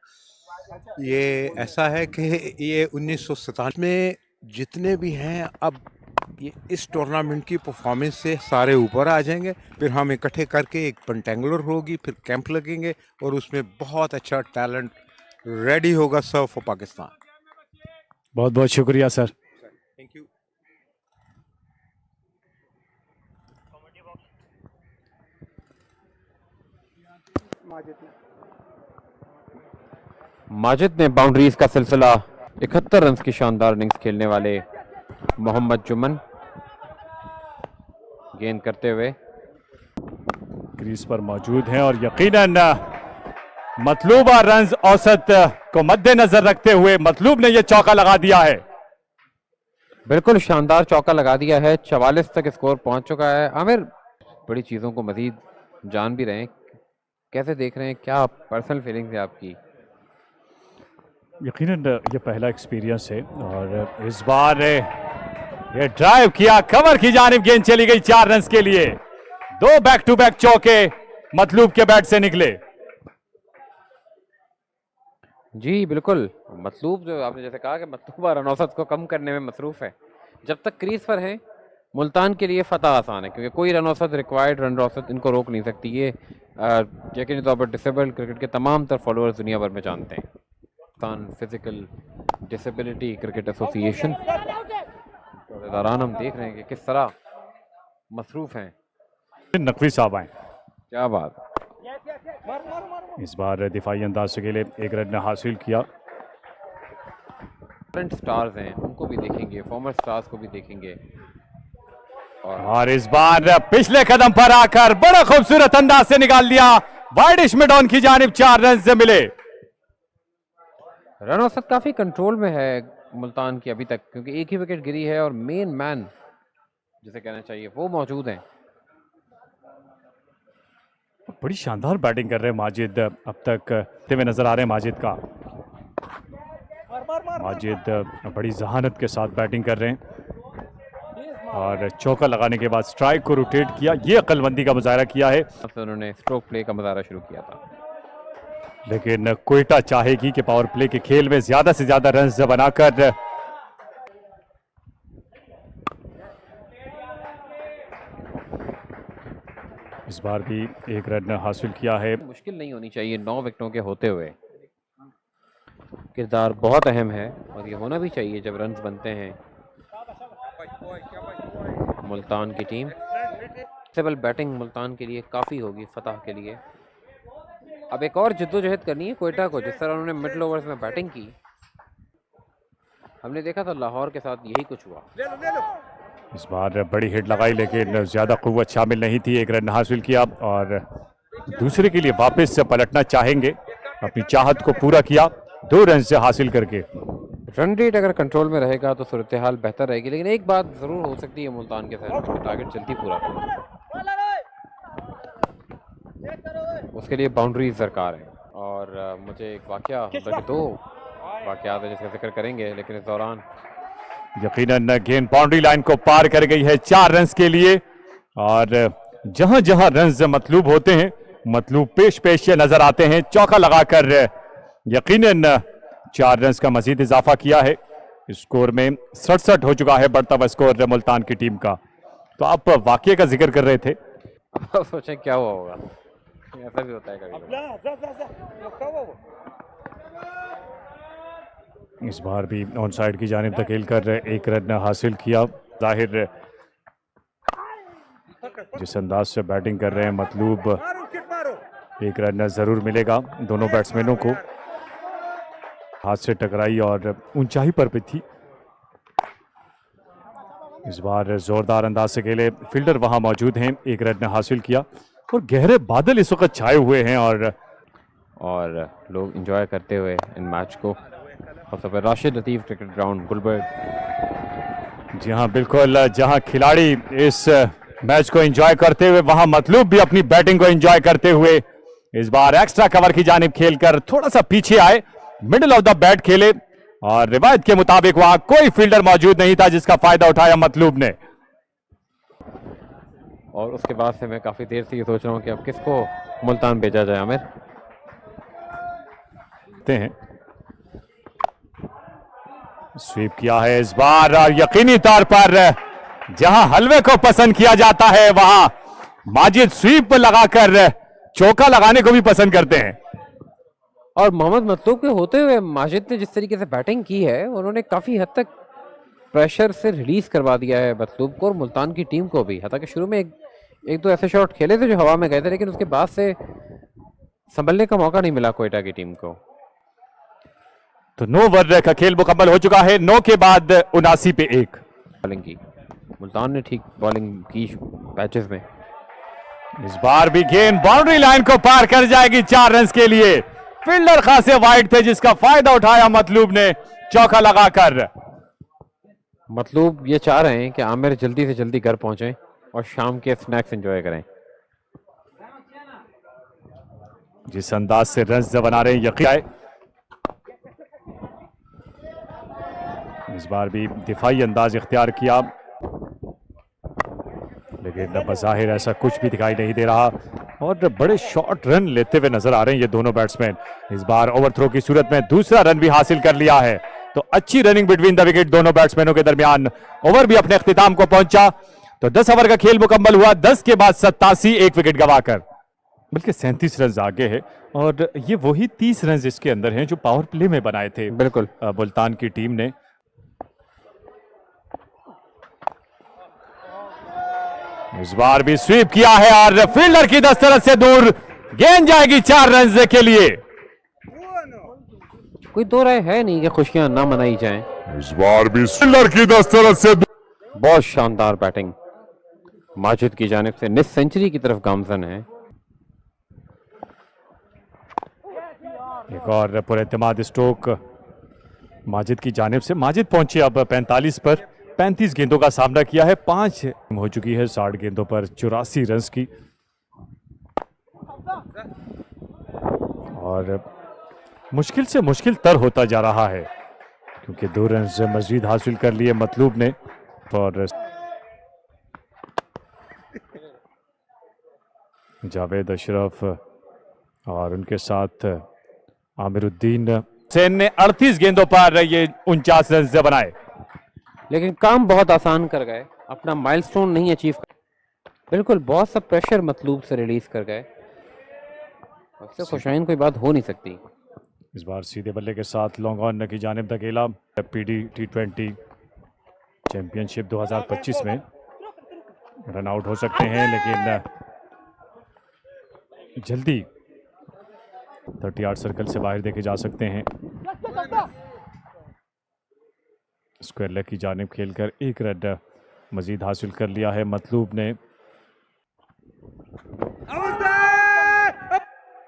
ये ऐसा है कि ये 1947 में जितने भी हैं, अब ये इस टूर्नामेंट की परफॉर्मेंस से सारे ऊपर आ जाएंगे, फिर हम इकट्ठे करके एक पेंटेंगुलर होगी, फिर कैंप लगेंगे और उसमें बहुत अच्छा टैलेंट रेडी होगा सर्व फॉर पाकिस्तान। बहुत बहुत शुक्रिया सर। Thank you. माजिद ने बाउंड्रीज का सिलसिला 71 रन की शानदार इनिंग्स खेलने वाले मोहम्मद जुमन गेंद करते हुए क्रीज पर मौजूद हैं और यकीनन मतलूबा रन्स औसत को मद्देनजर रखते हुए मतलूब ने यह चौका लगा दिया है। बिल्कुल शानदार चौका लगा दिया है। 44 तक स्कोर पहुंच चुका है। आमिर, बड़ी चीजों को मजीद जान भी रहे हैं, कैसे देख रहे हैं, क्या पर्सनल फीलिंग्स है आपकी? यकीनन ये पहला एक्सपीरियंस है और इस बार ये ड्राइव किया, कवर की जानिब गेंद चली गई 4 रन के लिए। 2 बैक टू बैक चौके मतलूब के बैट से निकले। जी बिल्कुल, मतलूब जो आपने जैसे कहा कि मतलूबा रन औसत को कम करने में मसरूफ़ है। जब तक क्रीज पर है मुल्तान के लिए फतह आसान है, क्योंकि कोई रन औसत रिक्वायर्ड रन औसत इनको रोक नहीं सकती। ये यकीनी तौर पर डिसेबल्ड क्रिकेट के तमाम तर फॉलोअर्स दुनिया भर में जानते हैं। Pakistan physical disability cricket association दौरान हम देख रहे हैं कि किस तरह मसरूफ़ हैं। नकवी साहब आए, क्या बात। इस बार दिफाई अंदाज से खेले, एक रन हासिल किया। करंट स्टार्स हैं उनको भी देखेंगे, फॉर्मर स्टार्स को भी देखेंगे। और इस बार पिछले कदम पर आकर बड़ा खूबसूरत अंदाज से निकाल दिया। वाइडिश मिड ऑन की जानिब 4 रन से मिले। रन औसत काफी कंट्रोल में है मुल्तान की अभी तक, क्योंकि एक ही विकेट गिरी है और मेन मैन जिसे कहना चाहिए वो मौजूद हैं। बड़ी शानदार बैटिंग कर रहे हैं माजिद, अब तक करते हुए नजर आ रहे हैं माजिद का। माजिद बड़ी जहानत के साथ बैटिंग कर रहे हैं और चौका लगाने के बाद स्ट्राइक को रोटेट किया, ये अक्लमंदी का मुजाहरा किया है। उन्होंने स्ट्रोक प्ले का मुजाहरा शुरू किया था, लेकिन कोयटा चाहेगी कि पावर प्ले के खेल में ज्यादा से ज्यादा रन बनाकर इस बार भी एक रन हासिल किया है। मुश्किल नहीं होनी चाहिए 9 विकेटों के होते हुए। किरदार बहुत अहम है और ये होना भी चाहिए जब रन्स बनते हैं। मुल्तान की टीम सिविल बैटिंग मुल्तान के लिए काफ़ी होगी फतह के लिए। अब एक और जद्दोजहद करनी है कोयटा को, जिस तरह उन्होंने मिडल ओवर्स में बैटिंग की हमने देखा था लाहौर के साथ यही कुछ हुआ। इस बार बड़ी हिट लगाई लेकिन ज्यादा कुव्वत शामिल नहीं थी, एक रन हासिल किया और दूसरे के लिए वापस से पलटना चाहेंगे, अपनी चाहत को पूरा किया 2 रन से हासिल करके। रन रेट अगर कंट्रोल में रहेगा तो सूरत हाल बेहतर रहेगी, लेकिन एक बात ज़रूर हो सकती है मुल्तान के साथ, टारगेट जल्दी पूरा करना, उसके लिए बाउंड्रीज दरकार है। और मुझे एक वाकया, बल्कि 2 वाकयात है जिसका जिक्र करेंगे, लेकिन इस दौरान यकीनन गेंद बाउंड्री लाइन को पार कर गई है 4 रन के लिए। और जहां जहां रन मतलूब होते हैं, मतलूब पेश नजर आते हैं। चौका लगाकर यकीनन 4 रन का मजीद इजाफा किया है। स्कोर में 67 हो चुका है बढ़ता हुआ स्कोर मुल्तान की टीम का। तो आप वाकये का जिक्र कर रहे थे, सोचें क्या हुआ होगा, ऐसा भी होता है कभी। इस बार भी ऑन साइड की जानिब धकेल कर 1 रन हासिल किया। जाहिर जिस अंदाज से बैटिंग कर रहे हैं मतलूब 1 रन जरूर मिलेगा। दोनों बैट्समैनों को हाथ से टकराई और ऊंचाई पर भी थी। इस बार जोरदार अंदाज से खेले, फील्डर वहां मौजूद हैं, 1 रन हासिल किया। और गहरे बादल इस वक्त छाए हुए हैं और लोग एंजॉय करते हुए इन मैच को। और राशिद लतीफ़ क्रिकेट ग्राउंड गुलबर्ग। जी हाँ बिल्कुल, जहां खिलाड़ी इस मैच को एंजॉय करते हुए वहां मतलूब भी अपनी बैटिंग को एंजॉय करते हुए इस बार एक्स्ट्रा कवर की जानिब खेलकर थोड़ा सा पीछे आए, मिडिल ऑफ द बैट खेले और रिवायत के मुताबिक वहां कोई फील्डर मौजूद नहीं था जिसका फायदा उठाया मतलूब ने। और उसके बाद से मैं काफी देर से ये सोच रहा हूँ कि अब किसको मुल्तान भेजा जाए। आमिर हैं, स्वीप किया है इस बार और यकीनी तौर पर जहां हलवे को पसंद किया जाता है वहां माजिद स्वीप लगाकर चौका लगाने को भी पसंद करते हैं। और मोहम्मद मतलूब के होते हुए माजिद ने जिस तरीके से बैटिंग की है, उन्होंने काफ़ी हद तक प्रेशर से रिलीज करवा दिया है मतलूब को और मुल्तान की टीम को भी। हालांकि शुरू में एक दो ऐसे शॉट खेले थे जो हवा में गए थे, लेकिन उसके बाद से संभलने का मौका नहीं मिला कोयटा की टीम को। तो 9 ओवर का खेल मुकम्मल हो चुका है। 9 के बाद 79 पे 1 बॉलिंग की मुल्तान ने ठीक बॉलिंग की पैचेस में। इस बार भी गेंद बाउंड्री लाइन को पार कर जाएगी 4 रन के लिए। फील्डर खासे वाइड थे जिसका फायदा उठाया मतलूब ने चौका लगाकर। मतलूब ये चाह रहे हैं कि आमिर जल्दी से जल्दी घर पहुंचे और शाम के स्नैक्स एंजॉय करें। जिस अंदाज से रन बना रहे हैं यकीन है। इस बार भी दिफाई अंदाज इख्तियार किया, लेकिन बज़ाहिर ऐसा कुछ भी दिखाई नहीं दे रहा। और बड़े शॉर्ट रन लेते हुए नजर आ रहे हैं ये दोनों बैट्समैन। इस बार ओवरथ्रो की सूरत में दूसरा रन भी हासिल कर लिया है, तो अच्छी रनिंग बिटवीन द विकेट दोनों बैट्समैनों के दरमियान। ओवर भी अपने अख्तिताम को पहुंचा, तो 10 ओवर का खेल मुकम्मल हुआ 10 के बाद 87, एक विकेट गवाकर, बल्कि 37 रन आगे है। और ये वही 30 रन इसके अंदर हैं जो पावर प्ले में बनाए थे बिल्कुल मुल्तान की टीम ने। इस बार भी स्वीप किया है और फील्डर की दस्तरस से दूर, गेंद जाएगी 4 रन के लिए। कोई दो राय है नहीं कि खुशियां ना मनाई जाएं। इस बार भी फील्डर की दस्तरस से बहुत शानदार बैटिंग माजिद की जानिब से, निस सेंचुरी की तरफ गामजन है। एक और पुरएतमाद स्ट्रोक माजिद की जानिब से। माजिद पहुंचे अब 45 पर, 35 गेंदों का सामना किया है, 5 हो चुकी है 60 गेंदों पर 84 रन की। और मुश्किल से मुश्किल तर होता जा रहा है, क्योंकि 2 रन मजीद हासिल कर लिए मतलूब ने। और जावेद अशरफ और उनके साथ आमिरुद्दीन हुसैन ने 38 गेंदों पर ये 49 रन से बनाए, लेकिन काम बहुत आसान कर गए, अपना माइलस्टोन नहीं अचीव कर। बिल्कुल बहुत सा प्रेशर मतलूब से रिलीज कर गए, उससे खुशाइन कोई बात हो नहीं सकती। इस बार सीधे बल्ले के साथ लॉन्ग ऑन की जानिब धकेला। पीडी T20 चैंपियनशिप 2025 में रन आउट हो सकते हैं, लेकिन जल्दी 30 सर्कल से बाहर देखे जा सकते हैं। स्क्वायर लेग की जानिब खेलकर 1 रन मजीद हासिल कर लिया है मतलूब ने।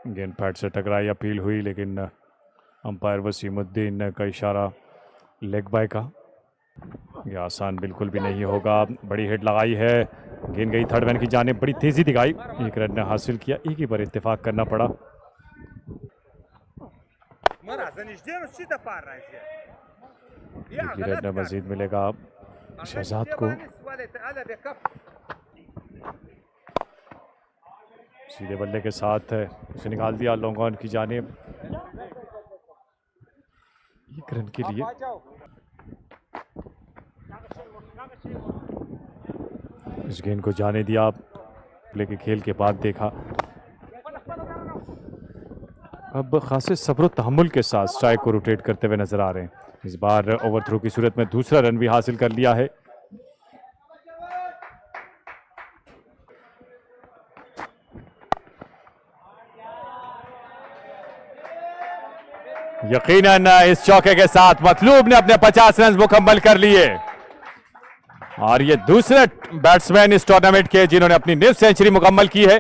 गेंद पैड से टकराई, अपील हुई, लेकिन अंपायर वसीमुद्दीन का इशारा लेग बाय का। ये आसान बिल्कुल भी नहीं होगा। बड़ी हिट लगाई है, गेंद गई थर्ड मैन की जानिब, बड़ी तेजी दिखाई, 1 रन हासिल किया, एक ही पर इत्तेफाक करना पड़ा। एक ही रन मजीद मिलेगा शहजाद को। सीधे बल्ले के साथ उसे निकाल दिया लॉन्ग ऑन की जानिब, 1 रन के लिए। इस गेंद को जाने दिया, प्ले के खेल के बाद देखा। अब खासे सब्र तहम्मुल के साथ स्ट्राइक को रोटेट करते हुए नजर आ रहे हैं। इस बार ओवरथ्रो की सूरत में दूसरा रन भी हासिल कर लिया है। यकीनन इस चौके के साथ मतलूब ने अपने 50 रन मुकम्मल कर लिए, और ये दूसरे बैट्समैन इस टूर्नामेंट के जिन्होंने अपनी निफ सेंचुरी मुकम्मल की है।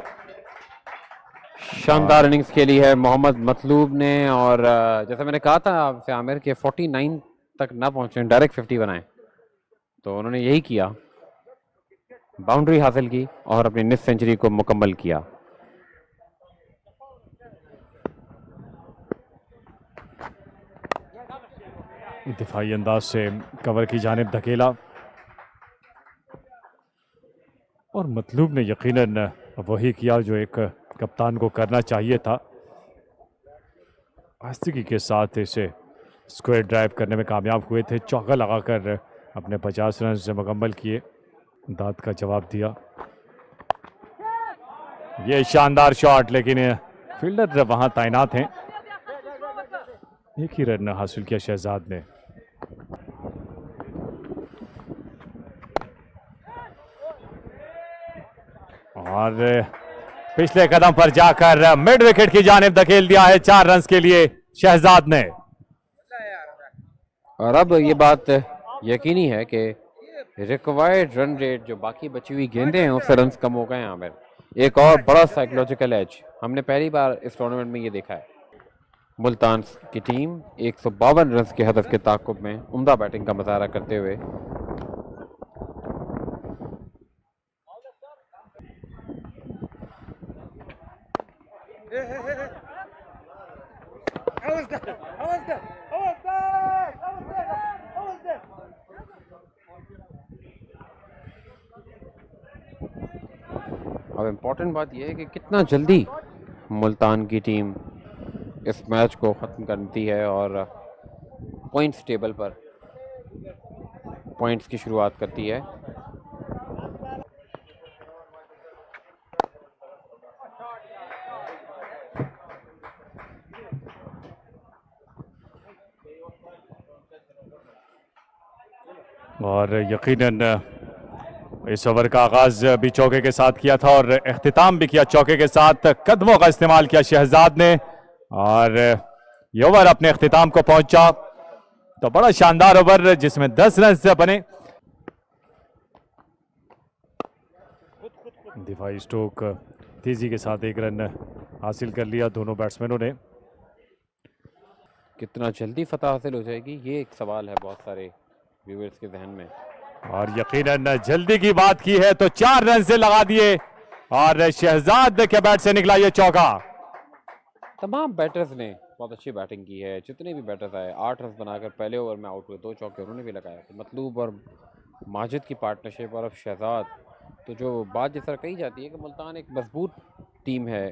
शानदार इनिंग्स खेली है मोहम्मद मतलूब ने, और जैसे मैंने कहा था आपसे आमिर के 49 तक ना पहुंचे, डायरेक्ट 50 बनाए, तो उन्होंने यही किया, बाउंड्री हासिल की और अपनी निफ सेंचुरी को मुकम्मल किया। दिफाई अंदाज से कवर की जानिब धकेला, और मतलूब ने यकीनन वही किया जो एक कप्तान को करना चाहिए था। आस्तिकी के साथ इसे स्क्वायर ड्राइव करने में कामयाब हुए थे, चौका लगाकर अपने 50 रन से मुकम्मल किए, दाद का जवाब दिया। ये शानदार शॉट, लेकिन फील्डर वहां तैनात हैं, 1 ही रन हासिल किया शहजाद ने। और पिछले कदम पर जाकर मिड विकेट की जानिब धकेल दिया है 4 रन के लिए शहजाद ने। और अब ये बात यकीनी है कि रिक्वायर्ड रन रेट जो बाकी बची हुई गेंदें हैं उससे रन कम हो गए हैं आमिर। एक और बड़ा साइकोलॉजिकल एज हमने पहली बार इस टूर्नामेंट में ये देखा है। मुल्तान की टीम 152 रन के हदफ के ताक़ुब में उम्दा बैटिंग का मुजाहरा करते हुए अब इम्पोर्टेंट बात यह है कि कितना जल्दी मुल्तान की टीम इस मैच को ख़त्म करती है और पॉइंट्स टेबल पर पॉइंट्स की शुरुआत करती है। और यकीनन इस ओवर का आगाज भी चौके के साथ किया था और इख्तिताम भी किया चौके के साथ। कदमों का इस्तेमाल किया शहजाद ने और ये ओवर अपने इख्तिताम को पहुंचा। तो बड़ा शानदार ओवर जिसमें 10 रन से बने। दिफाई स्ट्रोक तेजी के साथ 1 रन हासिल कर लिया दोनों बैट्समैनों ने। कितना जल्दी फतह हासिल हो जाएगी, ये एक सवाल है बहुत सारे व्यूअर्स के जहन में। और यकीनन जल्दी की बात की है तो 4 रन से लगा दिए और शहजाद के बैट से निकला ये चौका। तमाम बैटर्स ने बहुत अच्छी बैटिंग की है, जितने भी बैटर्स आए 8 रन बनाकर पहले ओवर में आउट हुए, 2 चौके उन्होंने भी लगाए। तो मतलूब और माजिद की पार्टनरशिप और अब शहजाद, तो जो बात जिस तरह कही जाती है कि मुल्तान एक मजबूत टीम है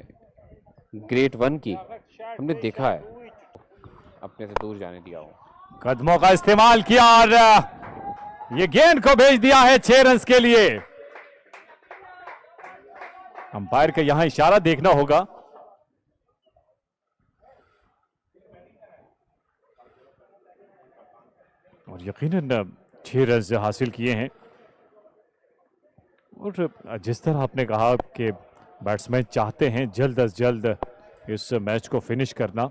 ग्रेड 1 की, हमने देखा है, अपने से दूर जाने दिया हो। कदमों का इस्तेमाल किया और ये गेंद को भेज दिया है 6 रन के लिए। अंपायर का यहां इशारा देखना होगा। और यकीनन 6 रन हासिल किए हैं। और जिस तरह आपने कहा कि बैट्समैन चाहते हैं जल्द अज जल्द इस मैच को फिनिश करना।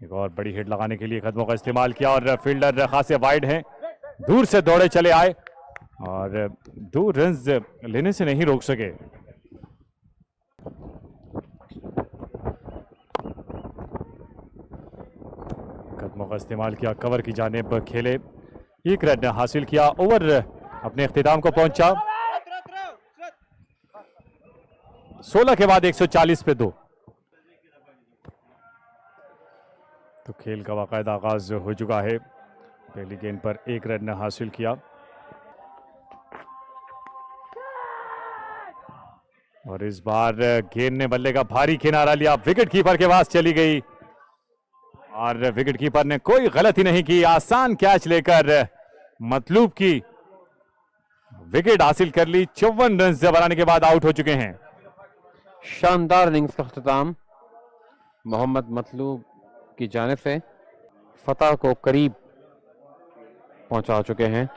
एक और बड़ी हिट लगाने के लिए कदमों का इस्तेमाल किया और फील्डर खासे वाइड हैं, दूर से दौड़े चले आए और 2 रन लेने से नहीं रोक सके। कदमों का इस्तेमाल किया, कवर की जानिब खेले, 1 रन हासिल किया। ओवर अपने इख्तिताम को पहुंचा 16 के बाद 140 पे 2। तो खेल का बाकायदा आगाज हो चुका है। पहली गेंद पर 1 रन हासिल किया और इस बार गेंद ने बल्ले का भारी किनारा लिया, विकेट कीपर के पास चली गई और विकेट कीपर ने कोई गलती नहीं की, आसान कैच लेकर मतलूब की विकेट हासिल कर ली। 54 रन बनाने के बाद आउट हो चुके हैं। शानदार इनिंग्स का अख्तिताम मोहम्मद मतलूब की जानिब से फतह को करीब पहुंचा चुके हैं।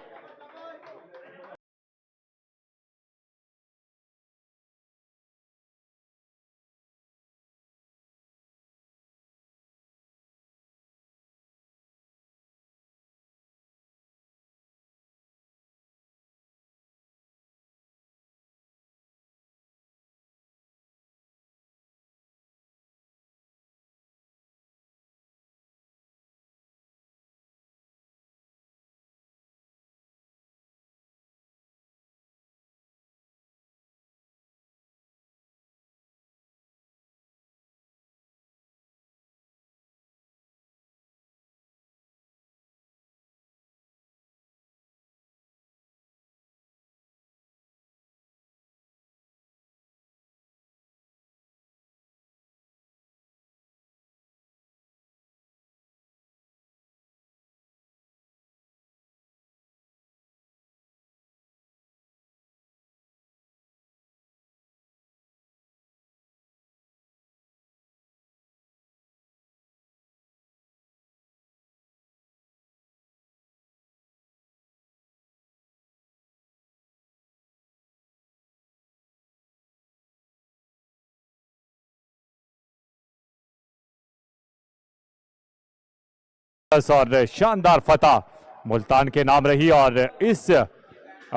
और शानदार फतह मुल्तान के नाम रही और इस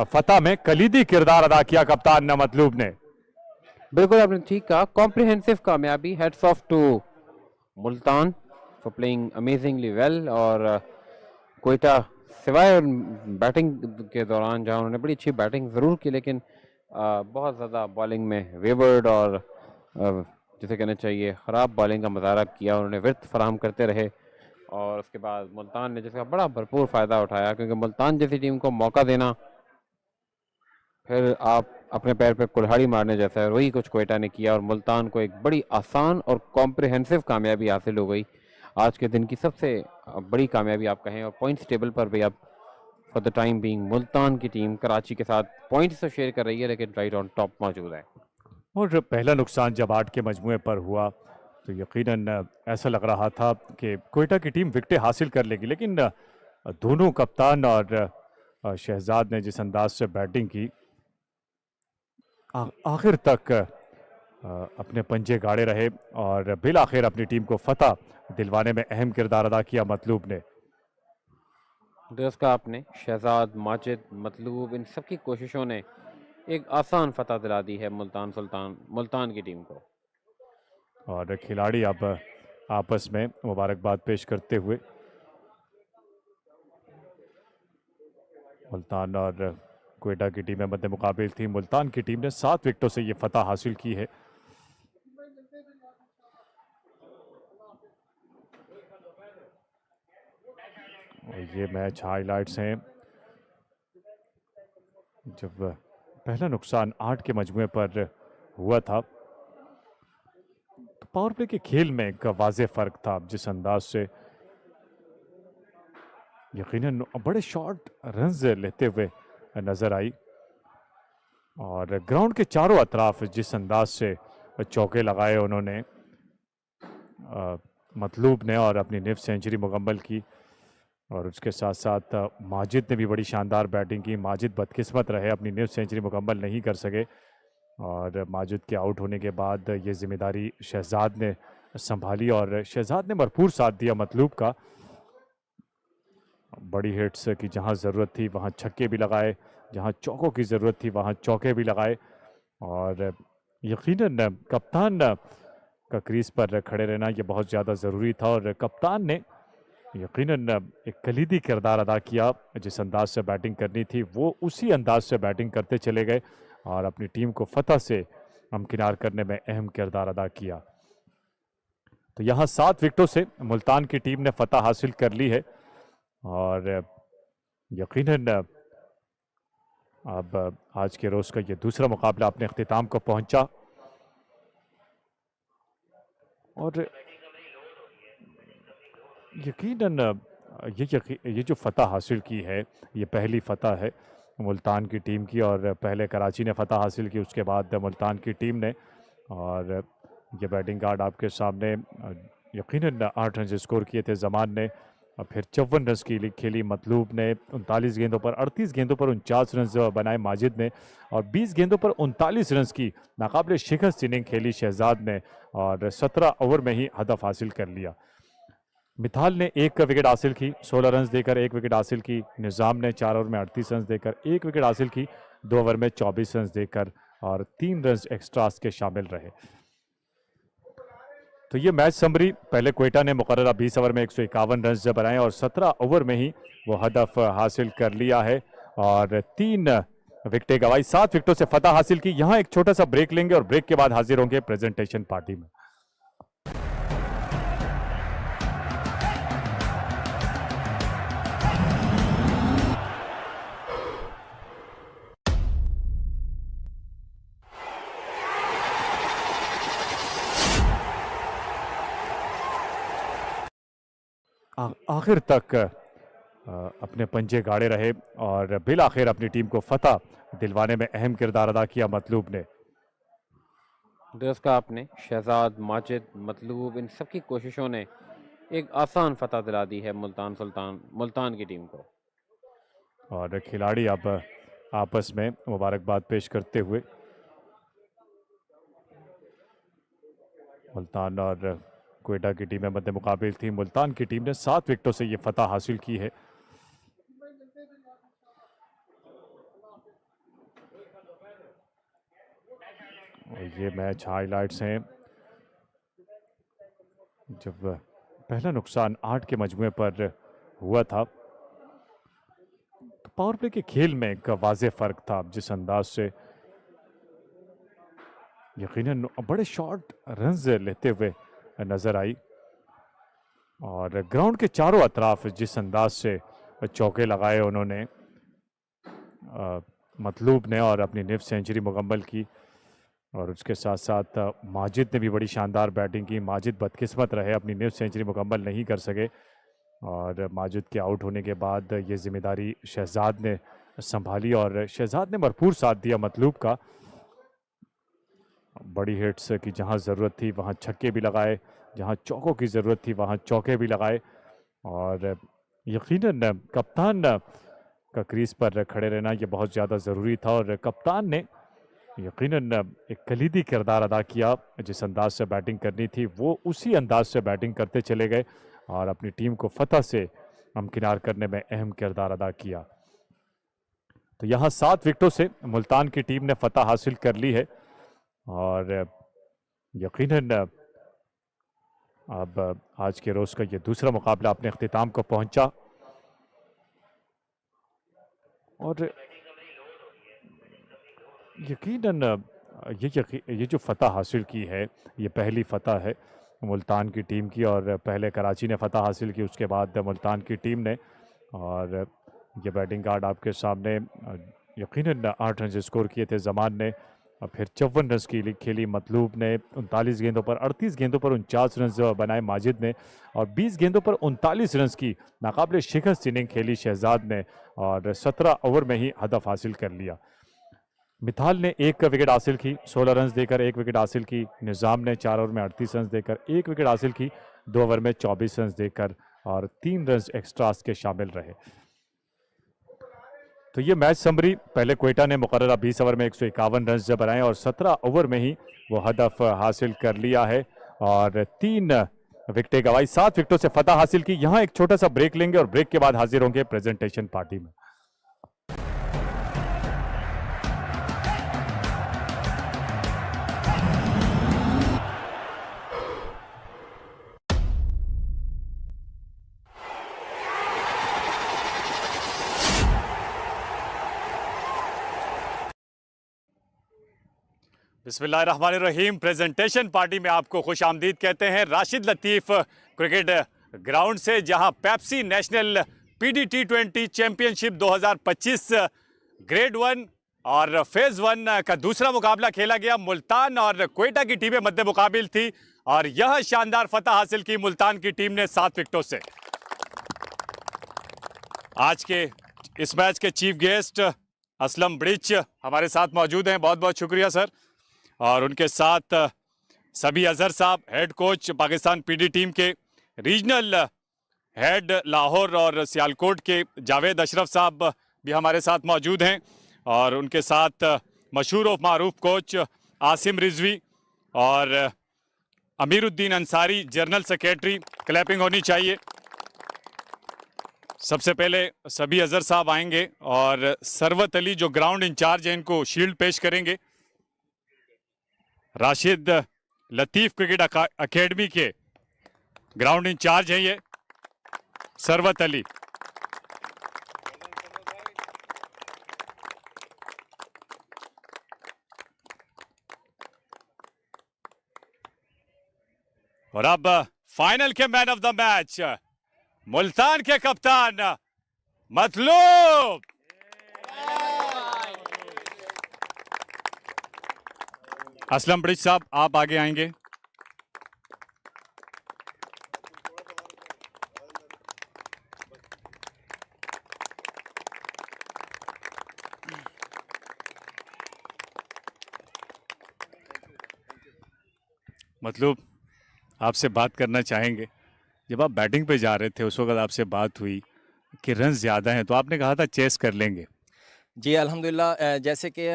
फतह में कलीदी किरदार अदा किया कप्तान मतलूब ने। बिल्कुल आपने ठीक कहा, कॉम्प्रिहेंसिव कामयाबी। Hats off to Multan for playing amazingly well. और कोयटा सिवाय बैटिंग के दौरान जहां उन्होंने बड़ी अच्छी बैटिंग ज़रूर की, लेकिन बहुत ज़्यादा बॉलिंग में वेवर्ड और जिसे कहना चाहिए ख़राब बॉलिंग का मुजाहरा किया। उन्होंने विर्थ फराहम करते रहे और उसके बाद मुल्तान ने जिसका बड़ा भरपूर फ़ायदा उठाया, क्योंकि मुल्तान जैसी टीम को मौका देना, फिर आप अपने पैर पे कुल्हाड़ी मारने जैसा है, वही कुछ क्वेटा ने किया और मुल्तान को एक बड़ी आसान और कॉम्प्रिहेंसिव कामयाबी हासिल हो गई। आज के दिन की सबसे बड़ी कामयाबी आप कहें, और पॉइंट्स टेबल पर भी अब for the time being Multan की टीम कराची के साथ पॉइंट्स तो शेयर कर रही है, लेकिन राइट ऑन टॉप मौजूद है। और पहला नुकसान जब 8 के मजमूए पर हुआ तो यकीनन ऐसा लग रहा था कि क्वेटा की टीम विकेटें हासिल कर लेगी, लेकिन दोनों कप्तान और शहजाद ने जिस अंदाज से बैटिंग की, आखिर तक अपने पंजे गाड़े रहे और बिल आखिर अपनी टीम को फतह दिलवाने में अहम किरदार अदा किया मतलूब ने। दुरुस्त कहा आपने, शहजाद, माजिद, मतलूब, इन सबकी कोशिशों ने एक आसान फतह दिला दी है मुल्तान की टीम को। और खिलाड़ी अब आपस में मुबारकबाद पेश करते हुए मुल्तान और क्वेटा की टीमें मद्दे मुकाबिल थी। मुल्तान की टीम ने 7 विकेटों से ये फतह हासिल की है। और ये मैच हाइलाइट्स हैं जब पहला नुकसान 8 के मजमुए पर हुआ था तो पावर प्ले के खेल में एक वाज़ेह फ़र्क था। जिस अंदाज से यकीनन बड़े शॉर्ट रन्स लेते हुए नज़र आई और ग्राउंड के चारों अतराफ जिस अंदाज से चौके लगाए उन्होंने मतलूब ने और अपनी निफ सेंचुरी मुकम्मल की। और उसके साथ साथ माजिद ने भी बड़ी शानदार बैटिंग की। माजिद बदकिस्मत रहे, अपनी निफ सेंचुरी मुकम्मल नहीं कर सके और माजिद के आउट होने के बाद ये जिम्मेदारी शहजाद ने संभाली और शहजाद ने भरपूर साथ दिया मतलूब का। बड़ी हिट्स की जहां ज़रूरत थी वहां छक्के भी लगाए, जहां चौकों की ज़रूरत थी वहां चौके भी लगाए और यकीनन कप्तान का क्रीज पर खड़े रहना ये बहुत ज़्यादा ज़रूरी था और कप्तान ने यकीनन एक कलीदी किरदार अदा किया। जिस अंदाज से बैटिंग करनी थी वो उसी अंदाज से बैटिंग करते चले गए और अपनी टीम को फतह से हमकिनार करने में अहम किरदार अदा किया। तो यहाँ 7 विकेटों से मुल्तान की टीम ने फतह हासिल कर ली है और यकीनन अब आज के रोज़ का ये दूसरा मुकाबला अपने अख्तिताम को पहुंचा और यकीनन ये जो फतह हासिल की है ये पहली फतह है मुल्तान की टीम की और पहले कराची ने फतह हासिल की, उसके बाद मुल्तान की टीम ने। और ये बैटिंग कार्ड आपके सामने यकीनन 8 रन स्कोर किए थे जमान ने और फिर 54 रन की लीग खेली मतलूब ने। 39 गेंदों पर 38 गेंदों पर 49 रन बनाए माजिद ने और 20 गेंदों पर 39 रन की नाकाबिले शिकस्त इनिंग खेली शहजाद ने और 17 ओवर में ही हदफ हासिल कर लिया। मिताल ने 1 विकेट हासिल की, 16 रन देकर 1 विकेट हासिल की। निज़ाम ने 4 ओवर में 38 रन देकर 1 विकेट हासिल की, 2 ओवर में 24 रन देकर और 3 रन एक्स्ट्रास के शामिल रहे। तो ये मैच समरी, पहले क्वेटा ने मुकर्ररा 20 ओवर में 151 रन बनाए और 17 ओवर में ही वो हदफ हासिल कर लिया है और 3 विकेटें गंवाई, 7 विकेटों से फतह हासिल की। यहाँ एक छोटा सा ब्रेक लेंगे और ब्रेक के बाद हाजिर होंगे प्रेजेंटेशन पार्टी में। आखिर तक अपने पंजे गाड़े रहे और बिल आखिर अपनी टीम को फतह दिलवाने में अहम किरदार अदा किया मतलूब ने। दुरुस्त कहा आपने, शहजाद, माजिद, मतलूब, इन सबकी कोशिशों ने एक आसान फतह दिला दी है मुल्तान की टीम को। और खिलाड़ी अब आपस में मुबारकबाद पेश करते हुए मुल्तान और क्वेटा की टीमें मद्दे मुकाबिल थी। मुल्तान की टीम ने 7 विकेटों से ये फतह हासिल की है। और ये मैच हाइलाइट्स हैं जब पहला नुकसान 8 के मजमुए पर हुआ था तो पावर प्ले के खेल में एक वाज़ेह फ़र्क था। जिस अंदाज से यकीनन बड़े शॉर्ट रन्स लेते हुए नज़र आई और ग्राउंड के चारों अतराफ जिस अंदाज से चौके लगाए उन्होंने मतलूब ने और अपनी निफ सेंचुरी मुकम्मल की। और उसके साथ साथ माजिद ने भी बड़ी शानदार बैटिंग की। माजिद बदकिस्मत रहे, अपनी निफ सेंचुरी मुकम्मल नहीं कर सके और माजिद के आउट होने के बाद ये ज़िम्मेदारी शहजाद ने संभाली और शहजाद ने भरपूर साथ दिया मतलूब का। बड़ी हिट्स की जहां ज़रूरत थी वहां छक्के भी लगाए, जहां चौकों की ज़रूरत थी वहां चौके भी लगाए और यकीनन कप्तान का क्रीज पर खड़े रहना ये बहुत ज़्यादा ज़रूरी था और कप्तान ने यकीनन एक कलीदी किरदार अदा किया। जिस अंदाज से बैटिंग करनी थी वो उसी अंदाज से बैटिंग करते चले गए और अपनी टीम को फतह से हमकिनार करने में अहम किरदार अदा किया। तो यहाँ 7 विकेटों से मुल्तान की टीम ने फतह हासिल कर ली है और यकीनन अब आज के रोज़ का ये दूसरा मुकाबला अपने अख्तिताम को पहुंचा और यकीनन ये जो फतह हासिल की है ये पहली फतह है मुल्तान की टीम की और पहले कराची ने फतह हासिल की, उसके बाद मुल्तान की टीम ने। और ये बैटिंग कार्ड आपके सामने यकीनन 8 रन स्कोर किए थे जमान ने और फिर 54 रन की लीग खेली मतलूब ने। 39 गेंदों पर 38 गेंदों पर 49 रन बनाए माजिद ने और 20 गेंदों पर 39 रन की नाकाबिले शिकस्त इनिंग खेली शहजाद ने और 17 ओवर में ही हदफ हासिल कर लिया। मिताल ने 1 विकेट हासिल की 16 रन देकर, 1 विकेट हासिल की निज़ाम ने 4 ओवर में 38 रन देकर, 1 विकेट हासिल की 2 ओवर में 24 रन देकर और 3 रन एक्स्ट्रास के शामिल रहे। तो ये मैच समरी, पहले क्वेटा ने मुकर्ररा 20 ओवर में 151 रन बनाए और 17 ओवर में ही वो हदफ हासिल कर लिया है और 3 विकेटें गंवाई, 7 विकेटों से फतह हासिल की। यहाँ एक छोटा सा ब्रेक लेंगे और ब्रेक के बाद हाजिर होंगे प्रेजेंटेशन पार्टी में। बिस्मिल्लाहिर्रहमानिर्रहीम। प्रेजेंटेशन पार्टी में आपको खुश आमदीद कहते हैं राशिद लतीफ़ क्रिकेट ग्राउंड से, जहां Pepsi national PD T20 championship 2025 grade 1 और फेज़ 1 का दूसरा मुकाबला खेला गया। मुल्तान और क्वेटा की टीमें मद्दे मुकाबिल थी और यह शानदार फतह हासिल की मुल्तान की टीम ने 7 विकेटों से। आज के इस मैच के चीफ गेस्ट असलम ब्रिच हमारे साथ मौजूद हैं, बहुत बहुत शुक्रिया सर। और उनके साथ सभी अजहर साहब, head coach Pakistan PD team के, रीजनल हेड लाहौर और सियालकोट के जावेद अशरफ साहब भी हमारे साथ मौजूद हैं और उनके साथ मशहूर और मारूफ कोच आसिम रिजवी और Amiruddin Ansari general secretary. Clapping होनी चाहिए। सबसे पहले सभी अजहर साहब आएंगे और सरवत अली जो ग्राउंड इंचार्ज हैं इनको शील्ड पेश करेंगे। राशिद लतीफ़ क्रिकेट अकेडमी के ग्राउंड इंचार्ज हैं ये सरवत अली। और अब फाइनल के man of the match Multan के कप्तान मतलूब। असलम ब्रिज साहब आप आगे आएंगे। मतलब आपसे बात करना चाहेंगे, जब आप बैटिंग पे जा रहे थे उस वक्त आपसे बात हुई कि रन ज़्यादा हैं तो आपने कहा था चेस कर लेंगे। जी अल्हम्दुलिल्लाह, जैसे कि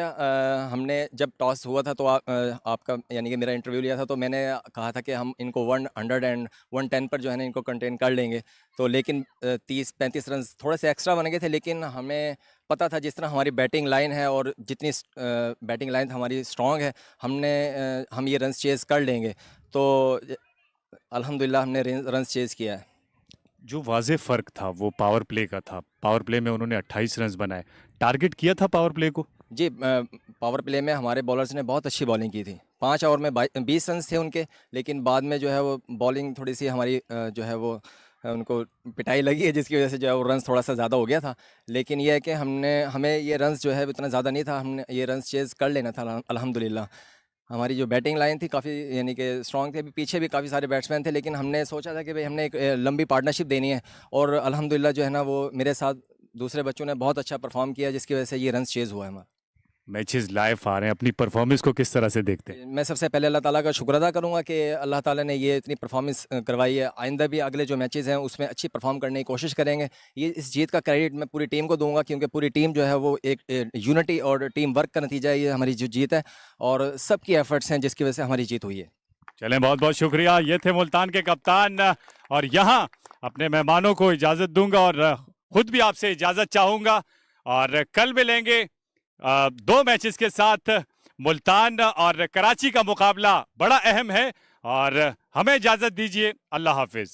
हमने जब टॉस हुआ था तो आपका यानी कि मेरा इंटरव्यू लिया था तो मैंने कहा था कि हम इनको 100 एंड 110 पर जो है ना इनको कंटेन कर लेंगे। तो लेकिन 30-35 रन थोड़े से एक्स्ट्रा बन गए थे, लेकिन हमें पता था जिस तरह हमारी बैटिंग लाइन है और जितनी बैटिंग लाइन हमारी स्ट्रॉन्ग है, हम ये रन चेज़ कर लेंगे। तो अल्हम्दुलिल्लाह हमने रन चेज़ किया है। जो वाज़े फ़र्क था वो पावर प्ले का था। पावर प्ले में उन्होंने 28 रन बनाए। टारगेट किया था पावर प्ले को? जी, पावर प्ले में हमारे बॉलर्स ने बहुत अच्छी बॉलिंग की थी। 5 ओवर में 20 रन थे उनके, लेकिन बाद में जो है वो बॉलिंग थोड़ी सी हमारी जो है वो उनको पिटाई लगी है, जिसकी वजह से जो है वो रन्स थोड़ा सा ज़्यादा हो गया था। लेकिन ये है कि हमें ये रन्स जो है इतना ज़्यादा नहीं था, हमने ये रन्स चेज़ कर लेना था अल्हम्दुलिल्लाह। हमारी जो बैटिंग लाइन थी काफ़ी यानी कि स्ट्रॉन्ग थी, अभी पीछे भी काफ़ी सारे बैट्समैन थे, लेकिन हमने सोचा था कि भाई हमने एक लंबी पार्टनरशिप देनी है, और अल्हम्दुलिल्लाह जो है ना वो मेरे साथ दूसरे बच्चों ने बहुत अच्छा परफॉर्म किया, जिसकी वजह से ये रन्स चेज़ हुआ है हमारा। मैचेस लाइव आ रहे हैं, अपनी परफॉर्मेंस को किस तरह से देखते हैं? मैं सबसे पहले अल्लाह ताला का शुक्र अदा करूँगा कि अल्लाह ताला ने ये इतनी परफॉर्मेंस करवाई है। आइंदा भी अगले जो मैचेज़ हैं उसमें अच्छी परफॉर्म करने की कोशिश करेंगे। ये इस जीत का क्रेडिट मैं पूरी टीम को दूंगा, क्योंकि पूरी टीम जो है वो एक यूनिटी और टीम वर्क का नतीजा है, ये हमारी जो जीत है, और सबकी एफर्ट्स हैं जिसकी वजह से हमारी जीत हुई है। चलें, बहुत बहुत शुक्रिया। ये थे मुल्तान के कप्तान, और यहाँ अपने मेहमानों को इजाज़त दूंगा और खुद भी आपसे इजाज़त चाहूँगा, और कल मिलेंगे 2 मैचेस के साथ। मुल्तान और कराची का मुकाबला बड़ा अहम है, और हमें इजाज़त दीजिए। अल्लाह हाफिज़।